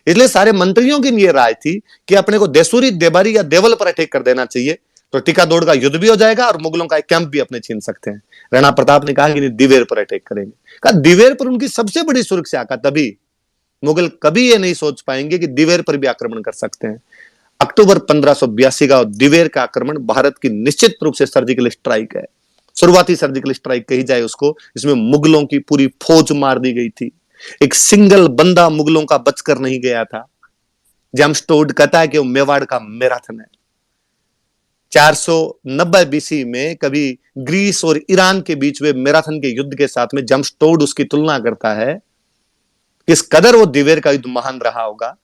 इसलिए सारे मंत्रियों की ये राय थी कि अपने को देसुरी, देबारी या देवल पर अटैक कर देना चाहिए, तो टीका दौड़ का युद्ध भी हो जाएगा और मुगलों का एक कैंप भी अपने छीन सकते हैं। राणा प्रताप ने कहा कि नहीं, दिवेर पर अटैक करेंगे। कहा दिवेर पर उनकी सबसे बड़ी सुरक्षा का, तभी मुगल कभी ये नहीं सोच पाएंगे कि दिवेर पर भी आक्रमण कर सकते हैं। अक्टूबर 1582 का दिवेर का आक्रमण भारत की निश्चित रूप से सर्जिकल स्ट्राइक है, शुरुआती सर्जिकल स्ट्राइक कही जाए उसको। इसमें मुगलों की पूरी फौज मार दी गई थी। एक सिंगल बंदा मुगलों का बचकर नहीं गया था। जेम्स टोड कहता है कि वो मेवाड़ का मैराथन है। 490 बीसी में कभी ग्रीस और ईरान के बीच में मैराथन के युद्ध के साथ में जेम्स टोड उसकी तुलना करता है। किस कदर वो दिवेर का युद्ध महान रहा होगा।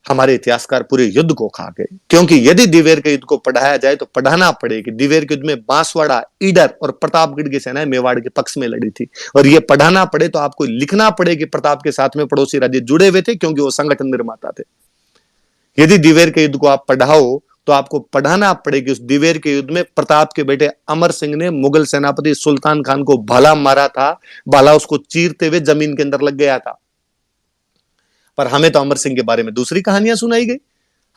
हमारे इतिहासकार पूरे युद्ध को खा गए, क्योंकि यदि दिवेर के युद्ध को पढ़ाया जाए तो पढ़ाना पड़े कि दिवेर के युद्ध में बांसवाड़ा, ईडर और प्रतापगढ़ की सेनाएं मेवाड़ के पक्ष में लड़ी थी। और यह पढ़ाना पड़े तो आपको लिखना पड़े कि प्रताप के साथ में पड़ोसी राज्य जुड़े हुए थे, क्योंकि वो संगठन निर्माता थे। यदि दिवेर के युद्ध को आप पढ़ाओ तो आपको पढ़ाना पड़े कि उस दिवेर के युद्ध में प्रताप के बेटे अमर सिंह ने मुगल सेनापति सुल्तान खान को भाला मारा था। भाला उसको चीरते हुए जमीन के अंदर लग गया था। पर हमें तो अमर सिंह के बारे में दूसरी कहानियां सुनाई गई।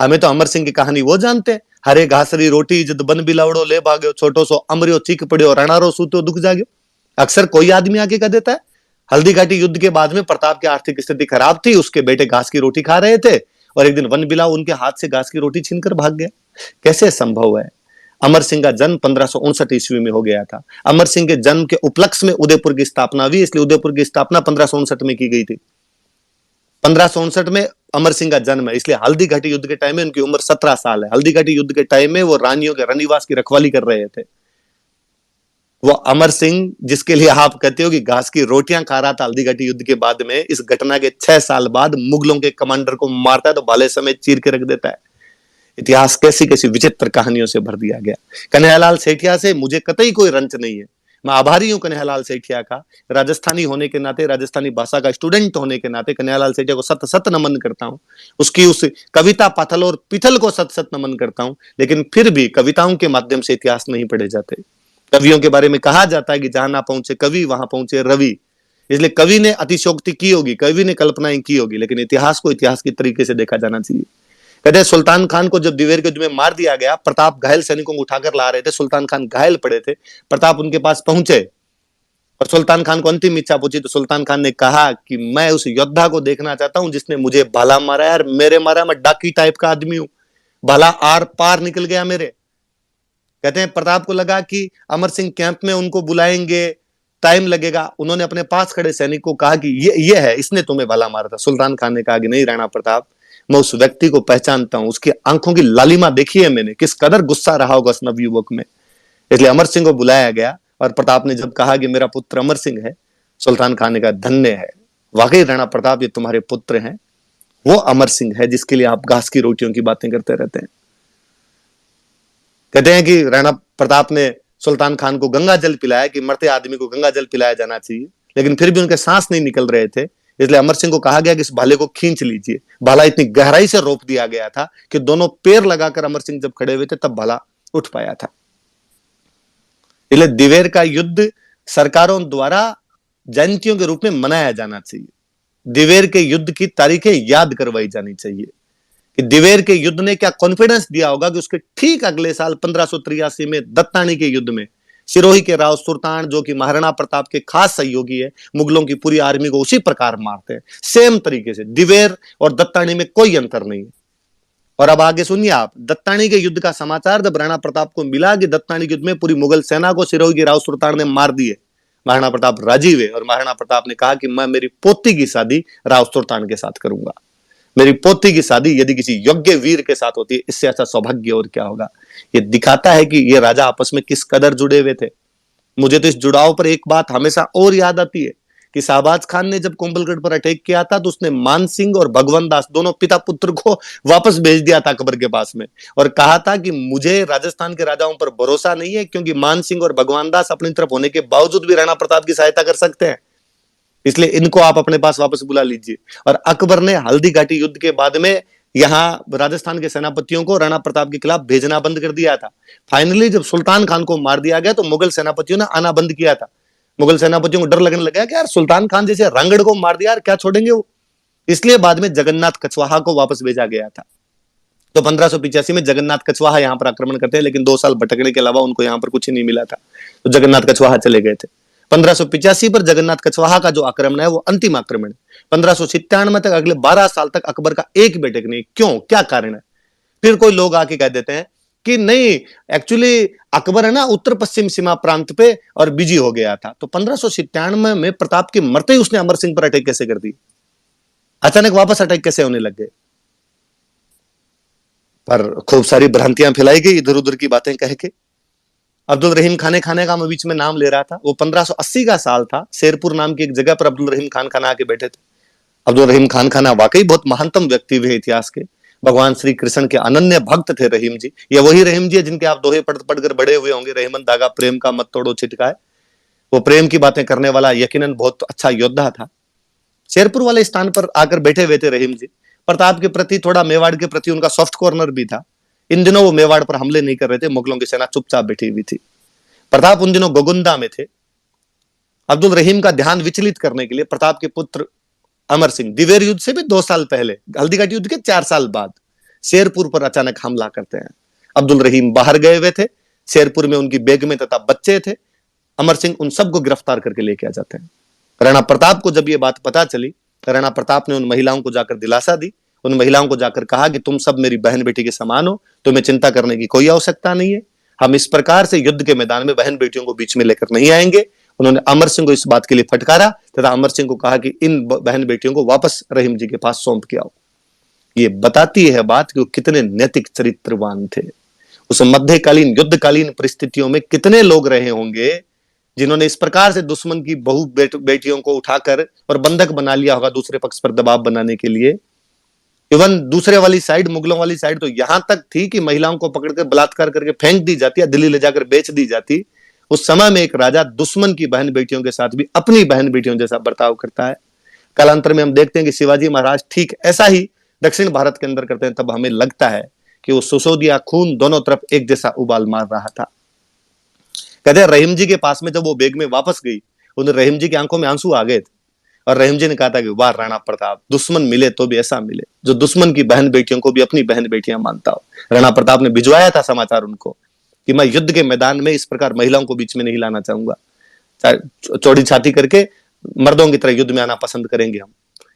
हमें तो अमर सिंह की कहानी वो जानते हैं, हरे घासरी रोटी जद बन बिलावड़ो ले भाग्यो, छोटो सो अमरियो चीख पड़ियो, रणारो सूतो दुख जाग्यो। अक्सर कोई आदमी आके कह देता है। हल्दी घाटी युद्ध के बाद में प्रताप की आर्थिक स्थिति खराब थी, उसके बेटे घास की रोटी खा रहे थे और एक दिन वन बिलाव उनके हाथ से घास की रोटी छीनकर भाग गया। कैसे संभव है? अमर सिंह का जन्म 1559 ईस्वी में हो गया था। अमर सिंह के जन्म के उपलक्ष्य में उदयपुर की स्थापना हुई, इसलिए उदयपुर की स्थापना 1559 में की गई थी। 1559 में अमर सिंह का जन्म है, इसलिए हल्दी घाटी युद्ध के टाइम में उनकी उम्र 17 साल है। हल्दी घाटी युद्ध के टाइम में वो रानियों के रनिवास की रखवाली कर रहे थे। वो अमर सिंह जिसके लिए आप कहते हो कि घास की रोटियां खा रहा था हल्दी घाटी युद्ध के बाद में, इस घटना के 6 साल बाद मुगलों के कमांडर को मारता है तो भाले समेत चीर के रख देता है। इतिहास कैसी कैसी विचित्र कहानियों से भर दिया गया। कन्हैयालाल सेठिया से मुझे कतई कोई रंच नहीं है। मैं आभारी हूं कन्हैयालाल सेठिया का, राजस्थानी होने के नाते, राजस्थानी भाषा का स्टूडेंट होने के नाते कन्हैयालाल सेठिया को सत सत नमन करता हूं। उसकी उस कविता पाथल और पिथल को सत सत नमन करता हूं। लेकिन फिर भी कविताओं के माध्यम से इतिहास नहीं पढ़े जाते। कवियों के बारे में कहा जाता है कि जहां ना पहुंचे कवि वहां पहुंचे रवि। इसलिए कवि ने अतिशोक्ति की होगी, कवि ने कल्पनाएं की होगी, लेकिन इतिहास को इतिहास की तरीके से देखा जाना चाहिए। कहते हैं सुल्तान खान को जब दिवेर के युद्ध में मार दिया गया, प्रताप घायल सैनिकों को उठाकर ला रहे थे, सुल्तान खान घायल पड़े थे। प्रताप उनके पास पहुंचे और सुल्तान खान को अंतिम इच्छा पूछी तो सुल्तान खान ने कहा कि मैं उस योद्धा को देखना चाहता हूं जिसने मुझे भाला मारा है। यार मेरे मारा, मैं डाकी टाइप का आदमी हूं, भाला आर पार निकल गया मेरे। कहते हैं प्रताप को लगा कि अमर सिंह कैंप में उनको बुलाएंगे, टाइम लगेगा। उन्होंने अपने पास खड़े सैनिक को कहा कि ये है, इसने तुम्हें भाला मारा था। सुल्तान खान ने कहा कि नहीं राणा प्रताप, मैं उस व्यक्ति को पहचानता हूं, उसकी आंखों की लालिमा देखी है मैंने, किस कदर गुस्सा रहा होगा उस नवयुवक में। इसलिए अमर सिंह को बुलाया गया और प्रताप ने जब कहा कि मेरा पुत्र अमर सिंह है, सुल्तान खान ने कहा धन्य है, वाकई राणा प्रताप ये तुम्हारे पुत्र हैं, वो अमर सिंह है जिसके लिए आप घास की रोटियों की बातें करते रहते हैं। कहते हैं कि राणा प्रताप ने सुल्तान खान को गंगा जल पिलाया कि मरते आदमी को गंगा जल पिलाया जाना चाहिए, लेकिन फिर भी उनके सांस नहीं निकल रहे थे। इसलिए अमर सिंह को कहा गया कि इस भाले को खींच लीजिए। भाला इतनी गहराई से रोप दिया गया था कि दोनों पैर लगाकर अमर सिंह जब खड़े हुए थे तब भाला उठ पाया था। इसलिए दिवेर का युद्ध सरकारों द्वारा जयंतियों के रूप में मनाया जाना चाहिए। दिवेर के युद्ध की तारीखें याद करवाई जानी चाहिए कि दिवेर के युद्ध ने क्या कॉन्फिडेंस दिया होगा कि उसके ठीक अगले साल 1583 में दत्तानी के युद्ध में सिरोही के राव सुल्तान, जो कि महाराणा प्रताप के खास सहयोगी है, मुगलों की पूरी आर्मी को उसी प्रकार मारते हैं, सेम तरीके से। दिवेर और दत्तानी में कोई अंतर नहीं है। और अब आगे सुनिए आप, दत्तानी के युद्ध का समाचार जब राणा प्रताप को मिला कि दत्तानी के युद्ध में पूरी मुगल सेना को सिरोही के राव सुल्तान ने मार दिए, महाराणा प्रताप राजी हुए और महाराणा प्रताप ने कहा कि मैं मेरी पोती की शादी राव सुल्तान के साथ करूंगा। मेरी पोती की शादी यदि किसी योग्य वीर के साथ होती है, इससे अच्छा सौभाग्य और क्या होगा। ये दिखाता है कि ये राजा आपस में किस कदर जुड़े हुए थे। मुझे तो इस जुड़ाव पर एक बात हमेशा और याद आती है कि शाहबाज खान ने जब कुंभलगढ़ पर अटैक किया था तो उसने मान सिंह और भगवंत दास दोनों पिता पुत्र को वापस भेज दिया था अकबर के पास में और कहा था कि मुझे राजस्थान के राजाओं पर भरोसा नहीं है, क्योंकि मान सिंह और भगवंत दास अपनी तरफ होने के बावजूद भी राणा प्रताप की सहायता कर सकते हैं, इसलिए इनको आप अपने पास वापस बुला लीजिए। और अकबर ने हल्दी घाटी युद्ध के बाद में यहां राजस्थान के सेनापतियों को राणा प्रताप के खिलाफ भेजना बंद कर दिया था। फाइनली जब सुल्तान खान को मार दिया गया तो मुगल सेनापतियों ने आना बंद किया था। मुगल सेनापतियों को डर लगने लगा कि यार सुल्तान खान जैसे रंगड़ को मार दिया, यार क्या छोड़ेंगे वो। इसलिए बाद में जगन्नाथ कछवाहा को वापस भेजा गया था। तो 1585 में जगन्नाथ कछवाहा यहां पर आक्रमण करते हैं, लेकिन 2 साल भटकने के अलावा उनको यहां पर कुछ नहीं मिला था, तो जगन्नाथ कछवाहा चले गए थे। 1585 पर जगन्नाथ कछवाहा का जो आक्रमण है वो अंतिम आक्रमण है। 1597 तक अगले 12 साल तक अकबर का एक बेटे नहीं। क्यों, क्या कारण है? फिर कोई लोग आके कह देते हैं कि नहीं, एक्चुअली अकबर है ना उत्तर पश्चिम सीमा प्रांत पे और बिजी हो गया था। तो 1597 में प्रताप के मरते ही उसने अमर सिंह पर अटैक कैसे कर दी? अचानक वापस अटैक कैसे होने लग गए? पर खूब सारी भ्रांतियां फैलाई गई इधर उधर की बातें कह के। अब्दुल रहीम खाने का मैं बीच में नाम ले रहा था, वो 1580 का साल था। शेरपुर नाम की एक जगह पर अब्दुल रहीम खान आके बैठे थे। अब्दुल रहीम खान वाकई बहुत महानतम व्यक्ति हुए इतिहास के। भगवान श्री कृष्ण के अनन्य भक्त थे रहीम जी। ये वही रहीम जी है जिनके आप दोहे पढ़कर बड़े हुए होंगे, रहमन दागा प्रेम का मत तोड़ो छिटकाए। वो प्रेम की बातें करने वाला यकीनन बहुत अच्छा योद्धा था। शेरपुर वाले स्थान पर आकर बैठे हुए थे रहीम जी। प्रताप के प्रति, थोड़ा मेवाड़ के प्रति उनका सॉफ्ट कॉर्नर भी था। इन दिनों वो मेवाड़ पर हमले नहीं कर रहे थे, मुगलों की सेना चुपचाप बैठी हुई थी। प्रताप उन दिनों गोगुंदा में थे। अब्दुल रहीम का ध्यान विचलित करने के लिए प्रताप के पुत्र अमर सिंह दिवेर युद्ध से भी 2 साल पहले, हल्दीघाटी युद्ध के 4 साल बाद शेरपुर पर अचानक हमला करते हैं। अब्दुल रहीम बाहर गए हुए थे, शेरपुर में उनकी बेगमें तथा बच्चे थे। अमर सिंह उन सबको गिरफ्तार करके लेके आ जाते हैं। राणा प्रताप को जब ये बात पता चली, राणा प्रताप ने उन महिलाओं को जाकर दिलासा दी। उन महिलाओं को जाकर कहा कि तुम सब मेरी बहन बेटी के समान हो, तुम्हें चिंता करने की कोई आवश्यकता नहीं है। हम इस प्रकार से युद्ध के मैदान में बहन बेटियों को बीच में लेकर नहीं आएंगे। उन्होंने अमर सिंह को इस बात के लिए फटकारा तथा अमर सिंह को कहा कि इन बहन बेटियों को वापस रहीम जी के पास सौंप के आओ। ये बताती है बात कि वो कितने नैतिक चरित्रवान थे। उस मध्यकालीन युद्धकालीन परिस्थितियों में कितने लोग रहे होंगे जिन्होंने इस प्रकार से दुश्मन की बहु बेटियों को उठाकर और बंधक बना लिया होगा दूसरे पक्ष पर दबाव बनाने के लिए। इवन दूसरे वाली साइड, मुगलों वाली साइड तो यहां तक थी कि महिलाओं को पकड़कर बलात्कार करके फेंक दी जाती है, दिल्ली ले जाकर बेच दी जाती। उस समय में एक राजा दुश्मन की बहन बेटियों के साथ भी अपनी बहन बेटियों जैसा बर्ताव करता है। कालांतर में हम देखते हैं कि शिवाजी महाराज ठीक ऐसा ही दक्षिण भारत के अंदर करते हैं। तब हमें लगता है कि वो सुसोदिया खून दोनों तरफ एक जैसा उबाल मार रहा था। कहते हैं रहीम जी के पास में जब वो बेग में वापस गई, उन रहीम जी की आंखों में आंसू आ गए थे और रहीम जी ने कहा था कि वाह राणा प्रताप, दुश्मन मिले तो भी ऐसा मिले जो दुश्मन की बहन बेटियों को भी अपनी बहन बेटियां मानता हो। राणा प्रताप ने भिजवाया था समाचार उनको कि मैं युद्ध के मैदान में इस प्रकार महिलाओं को बीच में नहीं लाना चाहूंगा, चौड़ी छाती करके मर्दों की तरह युद्ध में आना पसंद करेंगे हम।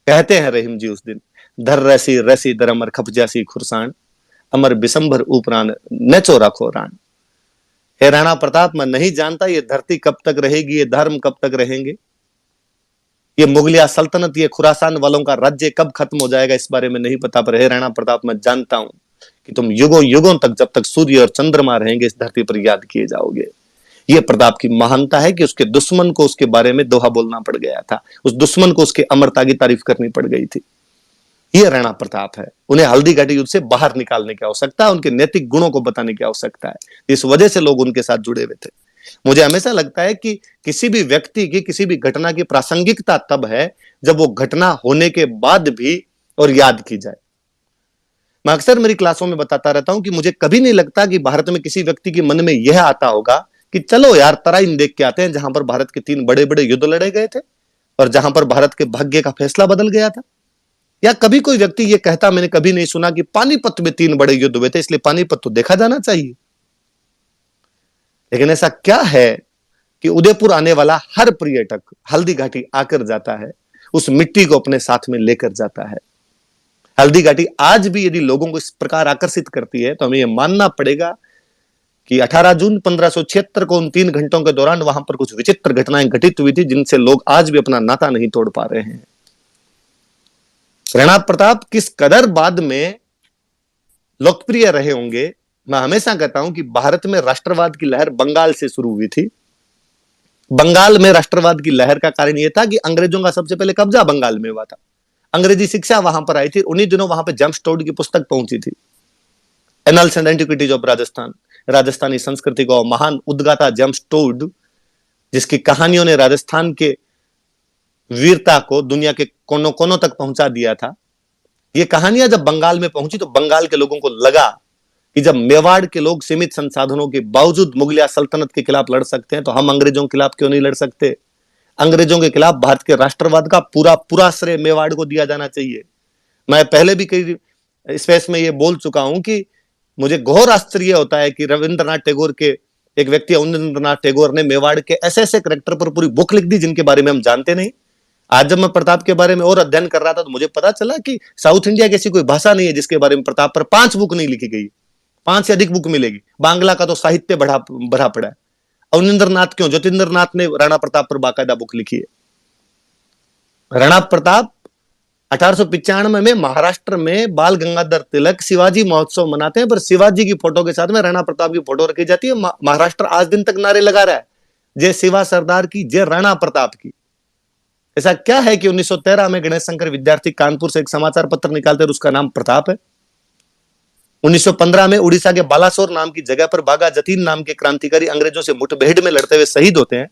कहते हैं रहीम जी उस दिन, धर रसी रसी दर अमर खप जासी खुरसान, अमर बिसंभर उपरान न चो रखो रान। हे राणा प्रताप, मैं नहीं जानता ये धरती कब तक रहेगी, ये धर्म कब तक रहेंगे, ये मुगलिया सल्तनत, ये खुरासान वालों का राज्य कब खत्म हो जाएगा, इस बारे में नहीं पता। पर हे राणा प्रताप, मैं जानता हूं कि तुम युगों युगों तक, जब तक सूर्य और चंद्रमा रहेंगे, इस धरती पर याद किए जाओगे। ये प्रताप की महानता है कि उसके दुश्मन को उसके बारे में दोहा बोलना पड़ गया था, उस दुश्मन को उसके अमरता की तारीफ करनी पड़ गई थी। ये राणा प्रताप है। उन्हें हल्दीघाटी युद्ध से बाहर निकालने की आवश्यकता है, उनके नैतिक गुणों को बताने की आवश्यकता है। इस वजह से लोग उनके साथ जुड़े हुए थे। मुझे हमेशा लगता है कि किसी भी व्यक्ति की, किसी भी घटना की प्रासंगिकता तब है जब वो घटना होने के बाद भी और याद की जाए। मैं अक्सर मेरी क्लासों में बताता रहता हूं कि मुझे कभी नहीं लगता कि भारत में किसी व्यक्ति के मन में यह आता होगा कि चलो यार तराइन देख के आते हैं, जहां पर भारत के 3 बड़े बड़े युद्ध लड़े गए थे और जहां पर भारत के भाग्य का फैसला बदल गया था। या कभी कोई व्यक्ति ये कहता मैंने कभी नहीं सुना कि पानीपत में 3 बड़े युद्ध हुए थे, इसलिए पानीपत तो देखा जाना चाहिए। लेकिन ऐसा क्या है कि उदयपुर आने वाला हर पर्यटक हल्दीघाटी आकर जाता है, उस मिट्टी को अपने साथ में लेकर जाता है। हल्दीघाटी आज भी यदि लोगों को इस प्रकार आकर्षित करती है तो हमें यह मानना पड़ेगा कि 18 जून 1576 को उन 3 घंटों के दौरान वहां पर कुछ विचित्र घटनाएं घटित हुई थी जिनसे लोग आज भी अपना नाता नहीं तोड़ पा रहे हैं। राणा प्रताप किस कदर बाद में लोकप्रिय रहे होंगे, मैं हमेशा कहता हूं कि भारत में राष्ट्रवाद की लहर बंगाल से शुरू हुई थी। बंगाल में राष्ट्रवाद की लहर का कारण यह था कि अंग्रेजों का सबसे पहले कब्जा बंगाल में हुआ था, अंग्रेजी शिक्षा वहां पर आई थी। उन्हीं दिनों वहां पर जेम्स टोड की पुस्तक पहुंची थी, annuls and antiquities of Rajasthan, Rajasthani संस्कृति को महान उद्गाता जेम्स टोड, जिसकी कहानियों ने राजस्थान के वीरता को दुनिया के कोनों कोनों तक पहुंचा दिया था। ये कहानियां जब बंगाल में पहुंची तो बंगाल के लोगों को लगा कि जब मेवाड़ के लोग सीमित संसाधनों के बावजूद मुगलिया सल्तनत के खिलाफ लड़ सकते हैं तो हम अंग्रेजों के खिलाफ क्यों नहीं लड़ सकते। अंग्रेजों के खिलाफ भारत के राष्ट्रवाद का पूरा पूरा श्रेय मेवाड़ को दिया जाना चाहिए। मैं पहले भी कई स्पेस में ये बोल चुका हूं कि मुझे घोर आश्चर्य होता है कि रविंद्रनाथ टैगोर के एक व्यक्ति रविंद्रनाथ टैगोर ने मेवाड़ के ऐसे ऐसे कैरेक्टर पर पूरी बुक लिख दी जिनके बारे में हम जानते नहीं। आज जब मैं प्रताप के बारे में और अध्ययन कर रहा था तो मुझे पता चला कि साउथ इंडिया की ऐसी कोई भाषा नहीं है जिसके बारे में प्रताप पर 5 बुक नहीं लिखी गई। 5 से अधिक बुक मिलेगी। बांग्ला का तो साहित्य भरा पड़ा है। अवनिंद्रनाथ क्यों, ज्योतिंद्रनाथ ने राणा प्रताप पर बाकायदा बुक लिखी है। राणा प्रताप 1895 में महाराष्ट्र में बाल गंगाधर तिलक शिवाजी महोत्सव मनाते हैं, पर शिवाजी की फोटो के साथ में राणा प्रताप की फोटो रखी जाती है। महाराष्ट्र आज दिन तक नारे लगा रहा है, जय शिवा सरदार की, जय राणा प्रताप की। ऐसा क्या है कि 1913 में गणेश शंकर विद्यार्थी कानपुर से एक समाचार पत्र निकालते हैं, उसका नाम प्रताप है। 1915 में उड़ीसा के बालासोर नाम की जगह पर बागा जतीन नाम के क्रांतिकारी अंग्रेजों से मुठभेड़ में लड़ते हुए शहीद होते हैं।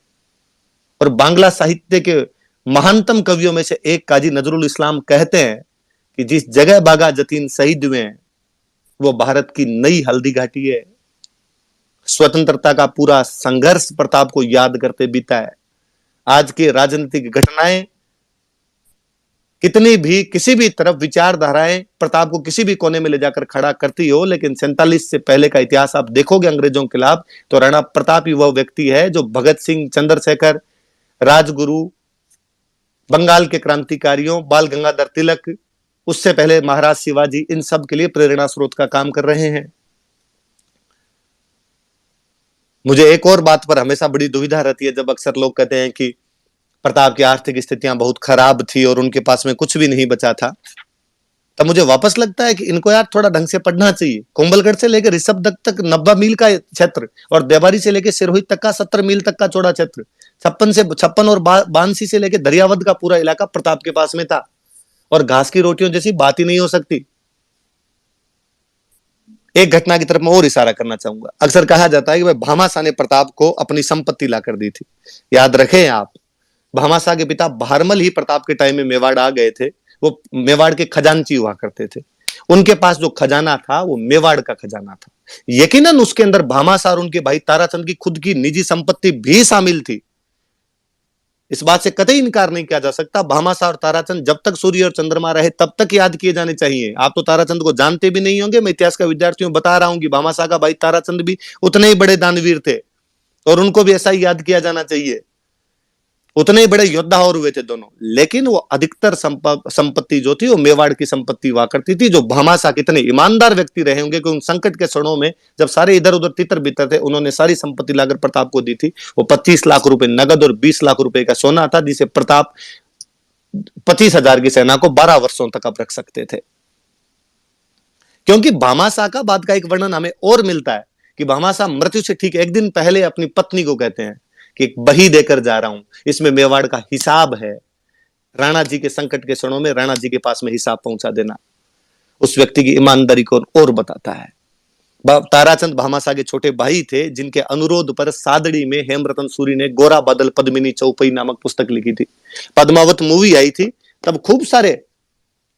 और बांग्ला साहित्य के महानतम कवियों में से एक काजी नजरुल इस्लाम कहते हैं कि जिस जगह बागा जतीन शहीद हुए हैं वो भारत की नई हल्दी घाटी है। स्वतंत्रता का पूरा संघर्ष प्रताप को याद करते बीता है। आज की राजनीतिक घटनाएं कितनी भी किसी भी तरफ विचारधाराएं प्रताप को किसी भी कोने में ले जाकर खड़ा करती हो, लेकिन 47 से पहले का इतिहास आप देखोगे अंग्रेजों के खिलाफ तो राणा प्रताप ही वह व्यक्ति है जो भगत सिंह, चंद्रशेखर, राजगुरु, बंगाल के क्रांतिकारियों, बाल गंगाधर तिलक, उससे पहले महाराज शिवाजी, इन सब के लिए प्रेरणा स्रोत का काम कर रहे हैं। मुझे एक और बात पर हमेशा बड़ी दुविधा रहती है, जब अक्सर लोग कहते हैं कि प्रताप की आर्थिक स्थितियां बहुत खराब थी और उनके पास में कुछ भी नहीं बचा था, तब मुझे वापस लगता है कि इनको यार थोड़ा ढंग से पढ़ना चाहिए। कुंभलगढ़ से लेकर ऋषभदत्त तक 90 मील का क्षेत्र और देवारी से लेकर सिरोही तक का 70 मील तक का चौड़ा क्षेत्र, 56 और बांसी से लेकर दरियावद का पूरा इलाका प्रताप के पास में था। और घास की रोटियों जैसी बात ही नहीं हो सकती। एक घटना की तरफ मैं और इशारा करना चाहूंगा। अक्सर कहा जाता है कि भाई भामाशाह ने प्रताप को अपनी संपत्ति ला कर दी थी। याद रखें आप, भामाशाह के पिता भारमल ही प्रताप के टाइम में मेवाड़ आ गए थे। वो मेवाड़ के खजांची हुआ करते थे। उनके पास जो खजाना था वो मेवाड़ का खजाना था। यकीनन उसके अंदर भामाशाह और उनके भाई ताराचंद की खुद की निजी संपत्ति भी शामिल थी। इस बात से कतई इनकार नहीं किया जा सकता। भामाशाह और ताराचंद जब तक सूर्य और चंद्रमा रहे तब तक याद किए जाने चाहिए। आप तो ताराचंद को जानते भी नहीं होंगे। मैं इतिहास का विद्यार्थियों बता रहा हूं कि भामाशाह का भाई ताराचंद भी उतने ही बड़े दानवीर थे और उनको भी ऐसा ही याद किया जाना चाहिए। उतने ही बड़े योद्धा और हुए थे दोनों। लेकिन वो अधिकतर संपत्ति जो थी वो मेवाड़ की संपत्ति हुआ करती थी। जो भामाशाह कितने ईमानदार व्यक्ति रहे होंगे कि उन संकट के क्षणों में जब सारे इधर उधर तितर बितर थे, उन्होंने सारी संपत्ति लाकर प्रताप को दी थी। वो 25 लाख रुपए नगद और 20 लाख रुपए का सोना था, जिसे प्रताप 25,000 की सेना को 12 वर्षों तक अब रख सकते थे। क्योंकि भामाशाह का बाद का एक वर्णन हमें और मिलता है कि भामाशाह मृत्यु से ठीक एक दिन पहले अपनी पत्नी को कहते हैं कि एक बही देकर जा रहा हूं, इसमें मेवाड़ का हिसाब है। राणा जी के संकट के क्षणों में राणा जी के पास में हिसाब पहुंचा देना उस व्यक्ति की ईमानदारी को और बताता है। ताराचंद भामाशाह के छोटे भाई थे, जिनके अनुरोध पर सादड़ी में हेमरतन सूरी ने गोरा बादल पद्मिनी चौपई नामक पुस्तक लिखी थी। पद्मावत मूवी आई थी तब खूब सारे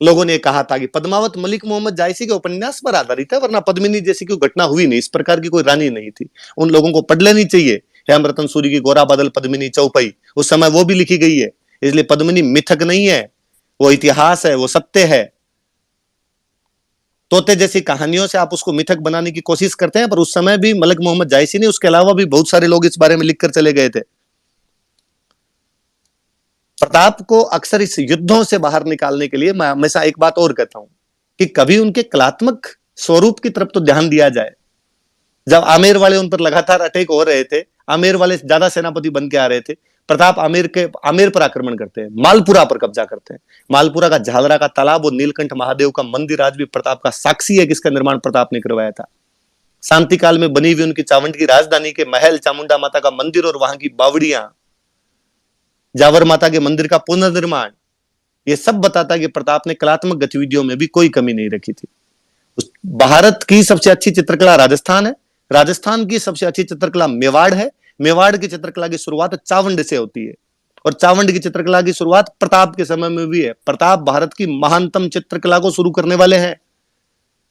लोगों ने कहा था कि पद्मावत मलिक मोहम्मद जायसी के उपन्यास पर आधारित है, वरना पद्मिनी जैसी कोई घटना हुई नहीं, इस प्रकार की कोई रानी नहीं थी। उन लोगों को पढ़ लेनी चाहिए हेमरतन सूरी की गोरा बादल पद्मिनी चौपई। उस समय वो भी लिखी गई है, इसलिए पद्मिनी मिथक नहीं है, वो इतिहास है, वो सत्य है। तोते जैसी कहानियों से आप उसको मिथक बनाने की कोशिश करते हैं, पर उस समय भी मलिक मोहम्मद जायसी ने, उसके अलावा भी बहुत सारे लोग इस बारे में लिखकर चले गए थे। प्रताप को अक्सर इस युद्धों से बाहर निकालने के लिए मैं हमेशा एक बात और कहता हूं कि कभी उनके कलात्मक स्वरूप की तरफ तो ध्यान दिया जाए। जब आमेर वाले उन पर लगातार अटैक हो रहे थे, आमेर वाले ज्यादा सेनापति बन के आ रहे थे, प्रताप आमेर पर आक्रमण करते हैं, मालपुरा पर कब्जा करते हैं। मालपुरा का झालरा का तालाब और नीलकंठ महादेव का मंदिर आज भी प्रताप का साक्षी है, किसका निर्माण प्रताप ने करवाया था। शांति काल में बनी हुई उनकी चावंड की राजधानी के महल, चामुंडा माता का मंदिर और वहां की बावड़ियां, जावर माता के मंदिर का पुनर्निर्माण, ये सब बताता है कि प्रताप ने कलात्मक गतिविधियों में भी कोई कमी नहीं रखी थी। भारत की सबसे अच्छी चित्रकला राजस्थान है, राजस्थान की सबसे अच्छी चित्रकला मेवाड़ है, मेवाड़ की चित्रकला की शुरुआत चावंड से होती है, और चावंड की चित्रकला की शुरुआत प्रताप के समय में भी है। प्रताप भारत की महानतम चित्रकला को शुरू करने वाले हैं,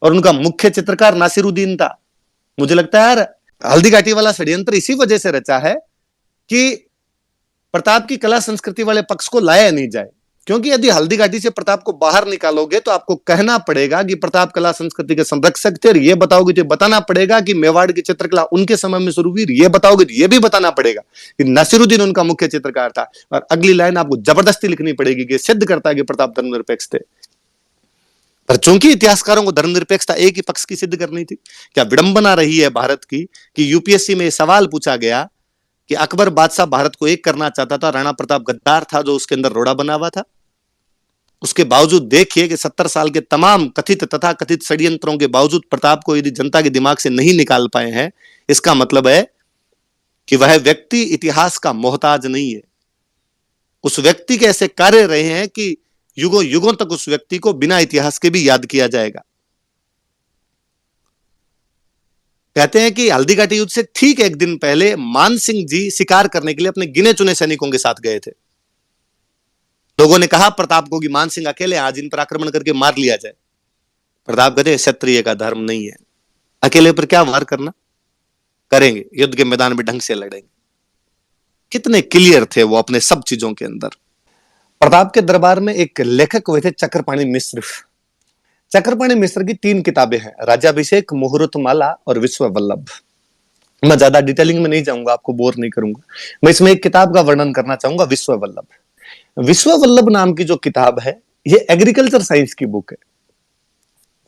और उनका मुख्य चित्रकार नासिरुद्दीन था। मुझे लगता है यार, हल्दी घाटी वाला षड्यंत्र इसी वजह से रचा है कि प्रताप की कला संस्कृति वाले पक्ष को लाया नहीं जाए, क्योंकि यदि हल्दी घाटी से प्रताप को बाहर निकालोगे तो आपको कहना पड़ेगा कि प्रताप कला संस्कृति के संरक्षक थे, और ये बताओगे तो बताना पड़ेगा कि मेवाड़ की चित्रकला उनके समय में शुरू हुई, ये बताओगे तो ये भी बताना पड़ेगा कि नासिरुद्दीन उनका मुख्य चित्रकार था। और अगली लाइन आपको जबरदस्ती लिखनी पड़ेगी कि सिद्ध करता है कि प्रताप धर्मनिरपेक्ष थे। पर चूंकि इतिहासकारों को धर्मनिरपेक्षता एक ही पक्ष की सिद्ध करनी थी, क्या विडंबना रही है भारत की कि यूपीएससी में सवाल पूछा गया कि अकबर बादशाह भारत को एक करना चाहता था, राणा प्रताप गद्दार था जो उसके अंदर रोड़ा बना हुआ था। उसके बावजूद देखिए कि 70 साल के तमाम कथित तथा कथित षड्यंत्रों के बावजूद प्रताप को यदि जनता के दिमाग से नहीं निकाल पाए हैं, इसका मतलब है कि वह व्यक्ति इतिहास का मोहताज नहीं है। उस व्यक्ति के ऐसे कार्य रहे हैं कि युगों युगों तक उस व्यक्ति को बिना इतिहास के भी याद किया जाएगा। कहते हैं कि हल्दी घाटी युद्ध से ठीक एक दिन पहले मान सिंह जी शिकार करने के लिए अपने गिने चुने सैनिकों के साथ गए थे। लोगों ने कहा प्रताप को कि मान सिंह अकेले आज इन पर आक्रमण करके मार लिया जाए। प्रताप कहते क्षत्रिय का धर्म नहीं है, अकेले पर क्या वार करना, करेंगे, युद्ध के मैदान में ढंग से लड़ेंगे। कितने क्लियर थे वो अपने सब चीजों के अंदर। प्रताप के दरबार में एक लेखक हुए थे चक्रपाणी मिश्र। चक्रपाणी मिश्र की 3 किताबें हैं, राज्याभिषेक, मुहूर्तमाला और विश्व वल्लभ। मैं ज्यादा डिटेलिंग में नहीं जाऊंगा, आपको बोर नहीं करूंगा। मैं इसमें एक किताब का वर्णन करना चाहूंगा, विश्व वल्लभ। विश्व वल्लभ नाम की जो किताब है, ये एग्रीकल्चर साइंस की बुक है।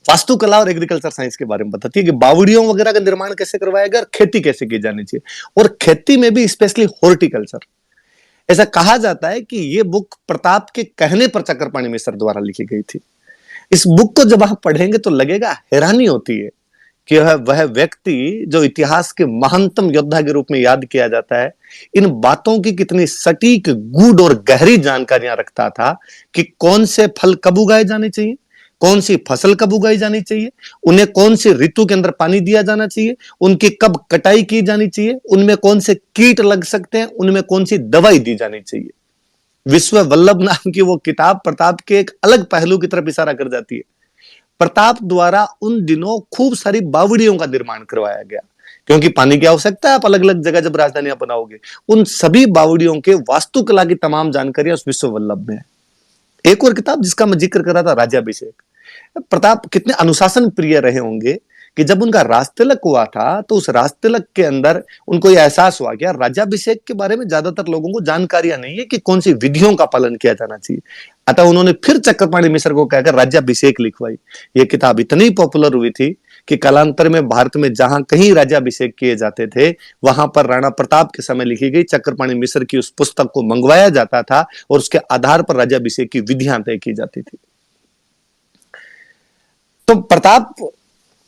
वास्तुकला और एग्रीकल्चर साइंस के बारे में बताती है कि बावड़ियों वगैरह का निर्माण कैसे करवाया गया और खेती कैसे की जानी चाहिए, और खेती में भी स्पेशली हॉर्टिकल्चर। ऐसा कहा जाता है कि ये बुक प्रताप के कहने पर चक्रपाणी मिश्र द्वारा लिखी गई थी। इस बुक को जब आप पढ़ेंगे तो लगेगा, हैरानी होती है कि वह व्यक्ति जो इतिहास के महानतम योद्धा के रूप में याद किया जाता है, इन बातों की कितनी सटीक, गूढ़ और गहरी जानकारियां रखता था कि कौन से फल कब उगाए जाने चाहिए, कौन सी फसल कब उगाई जानी चाहिए, उन्हें कौन सी ऋतु के अंदर पानी दिया जाना चाहिए, उनकी कब कटाई की जानी चाहिए, उनमें कौन से कीट लग सकते हैं, उनमें कौन सी दवाई दी जानी चाहिए। विश्व वल्लभ नाम की वो किताब प्रताप के एक अलग पहलू की तरफ इशारा कर जाती है। प्रताप द्वारा उन दिनों खूब सारी बावड़ियों का निर्माण करवाया गया, क्योंकि पानी की आवश्यकता है। आप अलग अलग जगह जब राजधानियां बनाओगे, उन सभी बावड़ियों के वास्तुकला की तमाम जानकारियां उस विश्व वल्लभ में है। एक और किताब जिसका मैं जिक्र कर रहा था, राज्याभिषेक। प्रताप कितने अनुशासन प्रिय रहे होंगे कि जब उनका राजतिलक हुआ था तो उस राजतिलक के अंदर उनको यह एहसास हुआ कि यार राज्याभिषेक के बारे में ज्यादातर लोगों को जानकारियां नहीं है कि कौन सी विधियों का पालन किया जाना चाहिए। अतः उन्होंने फिर चक्रपाणी मिश्र को कहकर राज्याभिषेक लिखवाई। यह किताब इतनी पॉपुलर हुई थी कि कालांतर में भारत में जहां कहीं राज्याभिषेक किए जाते थे, वहां पर राणा प्रताप के समय लिखी गई चक्रपाणी मिश्र की उस पुस्तक को मंगवाया जाता था और उसके आधार पर राज्याभिषेक की विधियां तय की जाती थी। तो प्रताप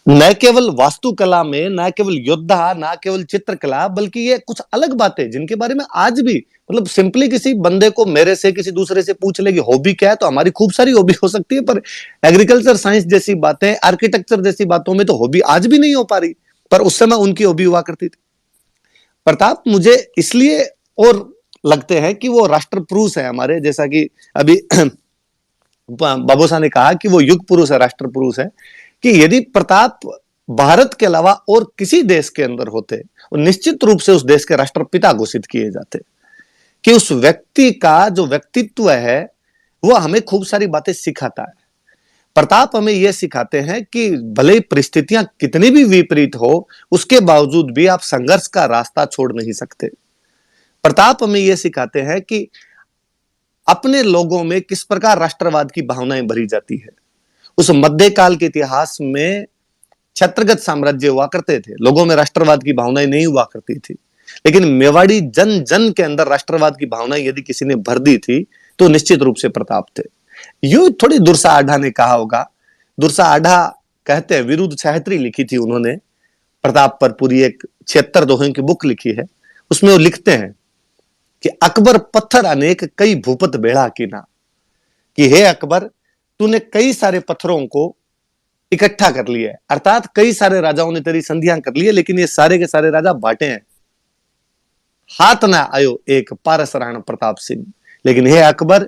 न केवल वास्तुकला में, न केवल योद्धा, न केवल चित्रकला, बल्कि ये कुछ अलग बातें जिनके बारे में आज भी मतलब सिंपली किसी बंदे को मेरे से किसी दूसरे से पूछ ले कि हॉबी क्या है, तो हमारी खूब सारी हॉबी हो सकती है, पर एग्रीकल्चर साइंस जैसी बातें, आर्किटेक्चर जैसी बातों में तो हॉबी आज भी नहीं हो पा रही, पर उस समय उनकी हॉबी हुआ करती थी। प्रताप मुझे इसलिए और लगते हैं कि वो राष्ट्र पुरुष है हमारे, जैसा कि अभी बाबूसा ने कहा कि वो युग पुरुष है, राष्ट्र पुरुष है, कि यदि प्रताप भारत के अलावा और किसी देश के अंदर होते, और निश्चित रूप से उस देश के राष्ट्रपिता घोषित किए जाते, कि उस व्यक्ति का जो व्यक्तित्व है वो हमें खूब सारी बातें सिखाता है। प्रताप हमें यह सिखाते हैं कि भले ही परिस्थितियां कितनी भी विपरीत हो, उसके बावजूद भी आप संघर्ष का रास्ता छोड़ नहीं सकते। प्रताप हमें यह सिखाते हैं कि अपने लोगों में किस प्रकार राष्ट्रवाद की भावनाएं भरी जाती है। उस मध्यकाल के इतिहास में छत्रगत साम्राज्य हुआ करते थे, लोगों में राष्ट्रवाद की भावनाएं नहीं हुआ करती थी, लेकिन मेवाड़ी जन जन के अंदर राष्ट्रवाद की भावनाएं यदि किसी ने भर दी थी तो निश्चित रूप से प्रताप थे। यूं थोड़ी दुर्सा आढ़ा ने कहा होगा, दुर्सा आढ़ा कहते हैं, विरुद्ध छायत्री लिखी थी उन्होंने प्रताप पर, पूरी एक 76 दोहों की बुक लिखी है, उसमें वो लिखते हैं कि अकबर पत्थर अनेक कई भूपत बेड़ा कीना, कि हे अकबर तूने कई सारे पत्थरों को इकट्ठा कर लिया है, अर्थात कई सारे राजाओं ने तेरी संधियां कर ली है, लेकिन ये सारे के सारे राजा बांटे हैं, हाथ ना आयो एक पारस राणा प्रताप सिंह, लेकिन हे अकबर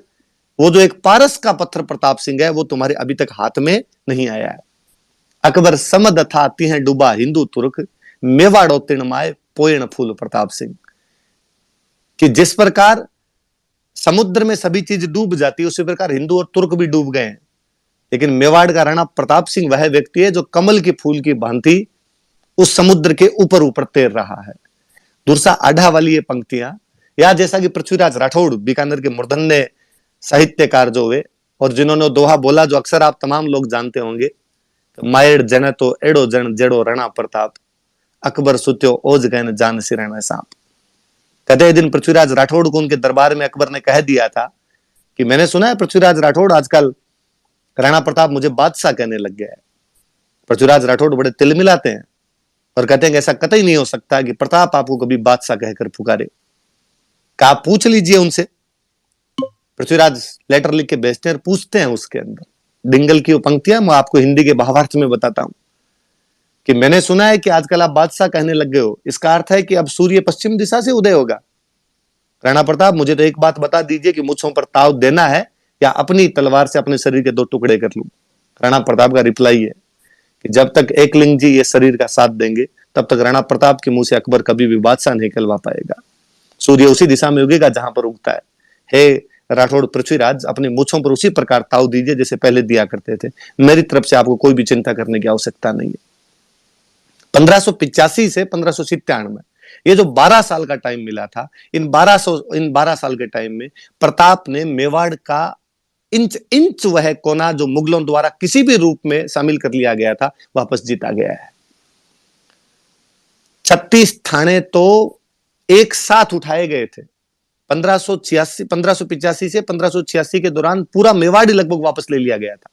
वो जो एक पारस का पत्थर प्रताप सिंह है वो तुम्हारे अभी तक हाथ में नहीं आया है। अकबर समद था तिह डूबा हिंदू तुर्क, मेवाड़ो तिणमाए पोयण फूल प्रताप सिंह, कि जिस प्रकार समुद्र में सभी चीज डूब जाती है उसी प्रकार हिंदू और तुर्क भी डूब गए हैं, लेकिन मेवाड़ का राणा प्रताप सिंह वह व्यक्ति है जो कमल के फूल की भांति उस समुद्र के ऊपर ऊपर तैर रहा है। दुर्सा आढ़ा वाली ये पंक्तियां, या जैसा कि पृथ्वीराज राठौड़ बीकानेर के मूर्धन्य साहित्यकार जो हुए और जिन्होंने दोहा बोला जो अक्सर आप तमाम लोग जानते होंगे, तो मायड़ जन तो एड़ो जन जेड़ो रणा प्रताप, अकबर सुत्यो ओज गैन जान सिरण सांप। कहते दिन पृथ्वीराज राठौड़ को उनके दरबार में अकबर ने कह दिया था कि मैंने सुना है पृथ्वीराज राठौड़ आजकल राणा प्रताप मुझे बादशाह कहने लग गया है। पृथ्वीराज राठौड़ बड़े तिलमिलाते हैं और कहते हैं कि ऐसा कतई नहीं हो सकता कि प्रताप आपको कभी बादशाह कहकर पुकारे, का आप पूछ लीजिए उनसे। पृथ्वीराज लेटर लिख के भेजते हैं, पूछते हैं उसके अंदर डिंगल की वो पंक्तियां मैं आपको हिंदी के भावार्थ में बताता हूं कि मैंने सुना है कि आजकल आप बादशाह कहने लग गए हो, इसका अर्थ है कि अब सूर्य पश्चिम दिशा से उदय होगा। राणा प्रताप मुझे तो एक बात बता दीजिए कि मुझों पर ताव देना है या अपनी तलवार से अपने शरीर के दो टुकड़े कर लूं। राणा प्रताप का रिप्लाई है कि जब तक एकलिंग जी ये शरीर का साथ देंगे तब तक राणा प्रताप के मुंह से अकबर कभी भी बादशाह नहीं कहलवा पाएगा। सूर्य उसी दिशा में उगेगा जहां पर उगता है। हे राठौड़ पृथ्वीराज अपने मुछों पर उसी प्रकार ताव दीजिए जैसे पहले दिया करते थे, मेरी तरफ से आपको कोई भी चिंता करने की आवश्यकता नहीं है। 1585 से 1597 ये जो 12 साल का टाइम मिला था, इन 12 साल के टाइम में प्रताप ने मेवाड़ का इंच इंच वह कोना जो मुगलों द्वारा किसी भी रूप में शामिल कर लिया गया था वापस जीता गया है। 36 थाने तो एक साथ उठाए गए थे। 1585 से 1586 के दौरान पूरा मेवाड़ लगभग वापस ले लिया गया था।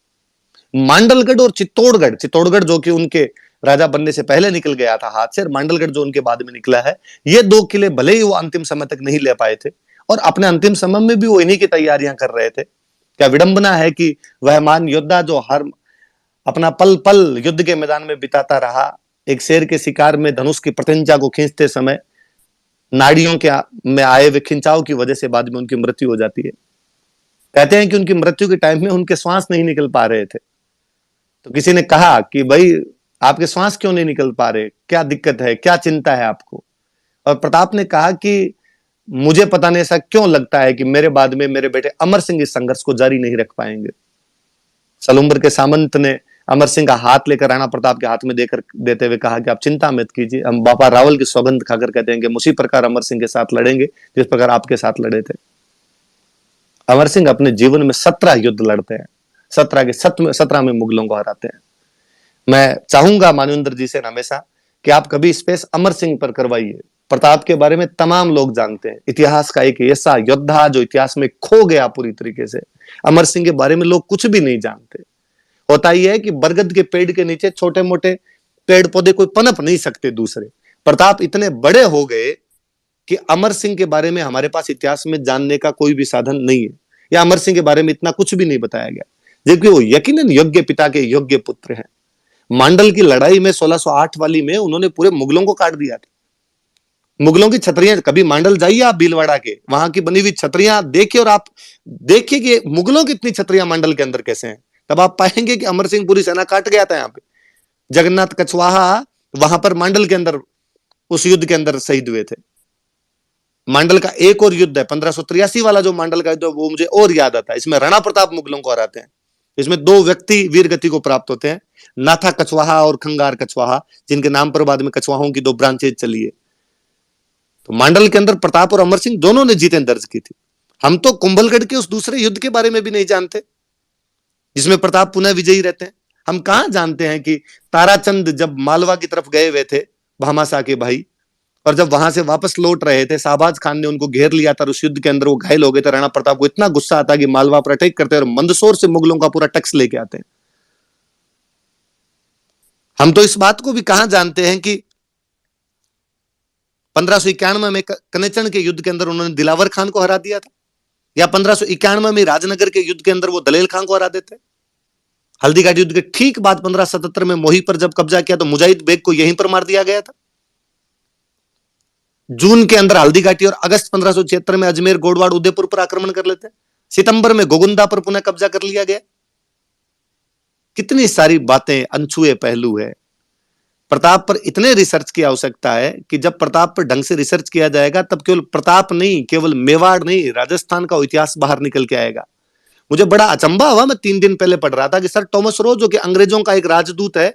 मांडलगढ़ और चित्तौड़गढ़ जो कि उनके राजा बनने से पहले निकल गया था हाथ से, मांडलगढ़ जो उनके बाद में निकला है, ये दो किले भले ही वो अंतिम समय तक नहीं ले पाए थे और अपने अंतिम समय में भी वो इन्हीं की तैयारियां कर रहे थे। क्या विडंबना है कि वह महान योद्धा जो हर अपना पल पल युद्ध के मैदान में बिताता रहा, एक शेर के शिकार में धनुष की प्रत्यंचा को खींचते समय नाड़ियों के में आए हुए खिंचाव की वजह से बाद में उनकी मृत्यु हो जाती है। कहते हैं कि उनकी मृत्यु के टाइम में उनके श्वास नहीं निकल पा रहे थे, तो किसी ने कहा कि भाई आपके श्वास क्यों नहीं निकल पा रहे, क्या दिक्कत है, क्या चिंता है आपको? और प्रताप ने कहा कि मुझे पता नहीं ऐसा क्यों लगता है कि मेरे बाद में मेरे बेटे अमर सिंह इस संघर्ष को जारी नहीं रख पाएंगे। सलूम्बर के सामंत ने अमर सिंह का हाथ लेकर राणा प्रताप के हाथ में देते हुए कहा कि आप चिंता मत कीजिए, हम बाबा रावल की सौगंध खाकर कहते हैं कि उसी प्रकार अमर सिंह के साथ लड़ेंगे जिस प्रकार आपके साथ लड़े थे। अमर सिंह अपने जीवन में 17 युद्ध लड़ते हैं, 17 में मुगलों को हराते हैं। मैं चाहूंगा मानवेंद्र जी से हमेशा कि आप कभी स्पेस अमर सिंह पर करवाइए। प्रताप के बारे में तमाम लोग जानते हैं, इतिहास का एक ऐसा योद्धा जो इतिहास में खो गया पूरी तरीके से। अमर सिंह के बारे में लोग कुछ भी नहीं जानते। होता ही है कि बरगद के पेड़ के नीचे छोटे मोटे पेड़ पौधे कोई पनप नहीं सकते दूसरे। प्रताप इतने बड़े हो गए कि अमर सिंह के बारे में हमारे पास इतिहास में जानने का कोई भी साधन नहीं है, या अमर सिंह के बारे में इतना कुछ भी नहीं बताया गया, जबकि वो यकीनन योग्य पिता के योग्य पुत्र हैं। मांडल की लड़ाई में 1608 वाली में उन्होंने पूरे मुगलों को काट दिया था। मुगलों की छतरियां, कभी मांडल जाइए आप भीलवाड़ा के, वहां की बनी हुई छतरियां देखिए और आप देखिए कि मुगलों की इतनी छतरियां मांडल के अंदर कैसे हैं, तब आप पाएंगे कि अमर सिंह पूरी सेना काट गया था। यहाँ पे जगन्नाथ कछवाहा वहां पर मांडल के अंदर उस युद्ध के अंदर शहीद हुए थे। मांडल का एक और युद्ध है 1583 वाला, जो मांडल का युद्ध है वो मुझे और याद आता है। इसमें राणा प्रताप मुगलों को हराते हैं। इसमें 2 व्यक्ति वीर गति को प्राप्त होते हैं, नाथा कछवाहा और खंगार कछवाहा, जिनके नाम पर बाद में कछवाहों की 2 ब्रांचेज चली है। तो मांडल के अंदर प्रताप और अमर सिंह दोनों ने जीतें दर्ज की थी। हम तो कुंभलगढ़ के उस दूसरे युद्ध के बारे में भी नहीं जानते जिसमें प्रताप पुनः विजयी रहते हैं। हम कहां जानते हैं कि ताराचंद जब मालवा की तरफ गए हुए थे, भामाशाह के भाई, और जब वहां से वापस लौट रहे थे, शाहबाज खान ने उनको घेर लिया था, उस युद्ध के अंदर वो घायल हो गए थे, राणा प्रताप को इतना गुस्सा आता कि मालवा पर अटैक करते और मंदसौर से मुगलों का पूरा टैक्स लेके आते हैं। हम तो इस बात को भी कहां जानते हैं कि 1591 में कनेचन के युद्ध के अंदर उन्होंने दिलावर खान को हरा दिया था, या 1591 में राजनगर के युद्ध के अंदर वो दलेल खान को हरा देते। हल्दीघाटी युद्ध के ठीक बाद 1577 में मोही पर जब कब्जा किया तो मुजाहिद बेग को यहीं पर मार दिया गया था। जून के अंदर हल्दीघाटी और अगस्त 1576 में अजमेर, गोडवाड़, उदयपुर पर आक्रमण कर लेते हैं। सितंबर में गोगुंदा पर पुनः कब्जा कर लिया गया। कितनी सारी बातें, अनछुए पहलू है। प्रताप पर इतने रिसर्च की आवश्यकता है कि जब प्रताप पर ढंग से रिसर्च किया जाएगा तब केवल प्रताप नहीं, केवल मेवाड़ नहीं, राजस्थान का इतिहास बाहर निकल के आएगा। मुझे बड़ा अचंभा हुआ, मैं 3 दिन पहले पढ़ रहा था कि सर टॉमस रो, जो कि अंग्रेजों का एक राजदूत है,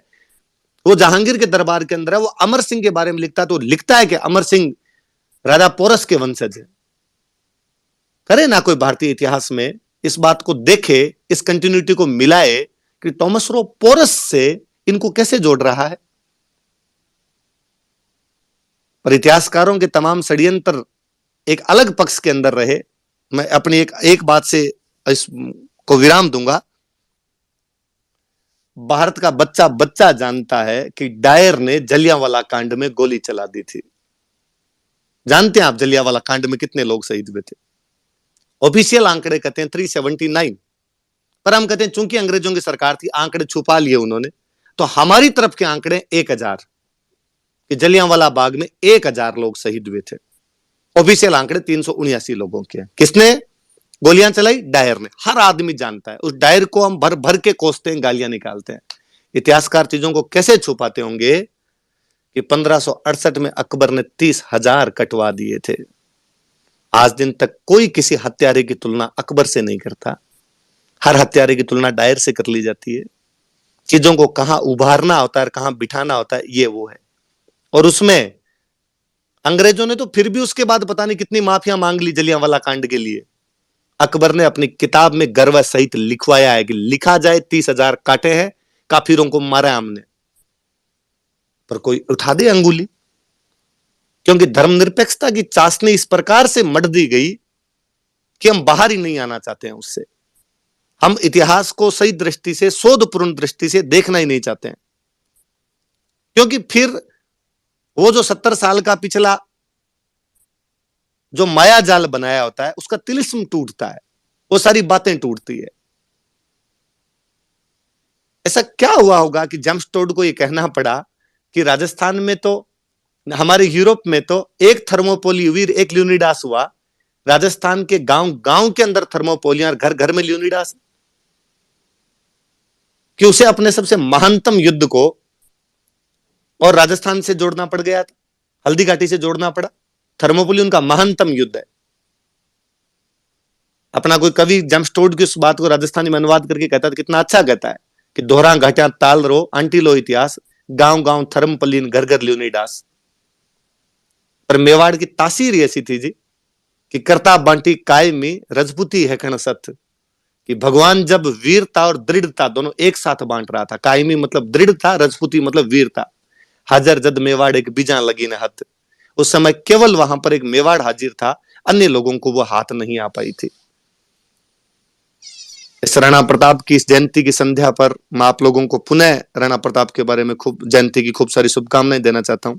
वो जहांगीर के दरबार के अंदर है, वो अमर सिंह के बारे में लिखता है, तो लिखता है कि अमर सिंह राजा पोरस के वंशज है। करे ना कोई भारतीय इतिहास में इस बात को देखे, इस कंटिन्यूटी को मिलाए कि टॉमस रो पोरस से इनको कैसे जोड़ रहा है। पर इतिहासकारों के तमाम षड्यंत्र एक अलग पक्ष के अंदर रहे। मैं अपनी एक बात से इसको विराम दूंगा। भारत का बच्चा बच्चा जानता है कि डायर ने जलियांवाला कांड में गोली चला दी थी। जानते हैं आप जलियांवाला कांड में कितने लोग शहीद हुए थे? ऑफिशियल आंकड़े कहते हैं 379, पर हम कहते हैं चूंकि अंग्रेजों की सरकार थी, आंकड़े छुपा लिए उन्होंने, तो हमारी तरफ के आंकड़े 1000 कि जलियांवाला बाग में 1000 लोग शहीद हुए थे। ऑफिशियल आंकड़े 379 लोगों के। किसने गोलियां चलाई? डायर ने। हर आदमी जानता है। उस डायर को हम भर भर के कोसते हैं, गालियां निकालते हैं। इतिहासकार चीजों को कैसे छुपाते होंगे कि 1568 में अकबर ने 30,000 कटवा दिए थे। आज दिन तक कोई किसी हत्यारे की तुलना अकबर से नहीं करता। हर हत्यारे की तुलना डायर से कर ली जाती है। चीजों को कहां उभारना होता है, कहां बिठाना होता है, ये वो है। और उसमें अंग्रेजों ने तो फिर भी उसके बाद पता नहीं कितनी माफिया मांग ली जलियांवाला कांड के लिए। अकबर ने अपनी किताब में गर्व सहित लिखवाया है कि लिखा जाए 30,000 काटे हैं, काफिरों को मारा हमने। पर कोई उठा दे अंगुली, क्योंकि धर्मनिरपेक्षता की चाशनी इस प्रकार से मट दी गई कि हम बाहर ही नहीं आना चाहते हैं उससे। हम इतिहास को सही दृष्टि से, शोधपूर्ण दृष्टि से देखना ही नहीं चाहते हैं, क्योंकि फिर वो जो 70 साल का पिछला जो माया जाल बनाया होता है उसका तिलिस्म टूटता है, वो सारी बातें टूटती है। ऐसा क्या हुआ होगा कि जेम्स टोड को ये कहना पड़ा कि राजस्थान में तो, हमारे यूरोप में तो एक थर्मोपोली वीर, एक ल्यूनिडास हुआ, राजस्थान के गांव गांव के अंदर थर्मोपोलियां, घर घर में ल्यूनिडास, कि उसे अपने सबसे महानतम युद्ध को और राजस्थान से जोड़ना पड़ गया था, हल्दीघाटी से जोड़ना पड़ा। थर्मोपोली उनका महानतम युद्ध है। अपना कोई कवि जेम्स टोड की उस बात को राजस्थानी में अनुवाद करके कहता था, कितना अच्छा कहता है कि दोहरा घाटियां ताल रो, आंटी लो इतिहास, गांव गांव थर्मोपोलिन, घर घर ल्यूनिडास। पर मेवाड़ की तासीर ऐसी थी जी कि करता बांटी कायमी रजपूती है खण सत, कि भगवान जब वीरता और दृढ़ता दोनों एक साथ बांट रहा था। कायमी मतलब दृढ़ता, रजपूती मतलब वीरता। हाजर जद मेवाड़ एक बीजा लगी न हथ, उस समय केवल वहां पर एक मेवाड़ हाजिर था, अन्य लोगों को वो हाथ नहीं आ पाई थी। इस राणा प्रताप की इस जयंती की संध्या पर मैं आप लोगों को पुनः राणा प्रताप के बारे में खूब, जयंती की खूब सारी शुभकामनाएं देना चाहता हूं।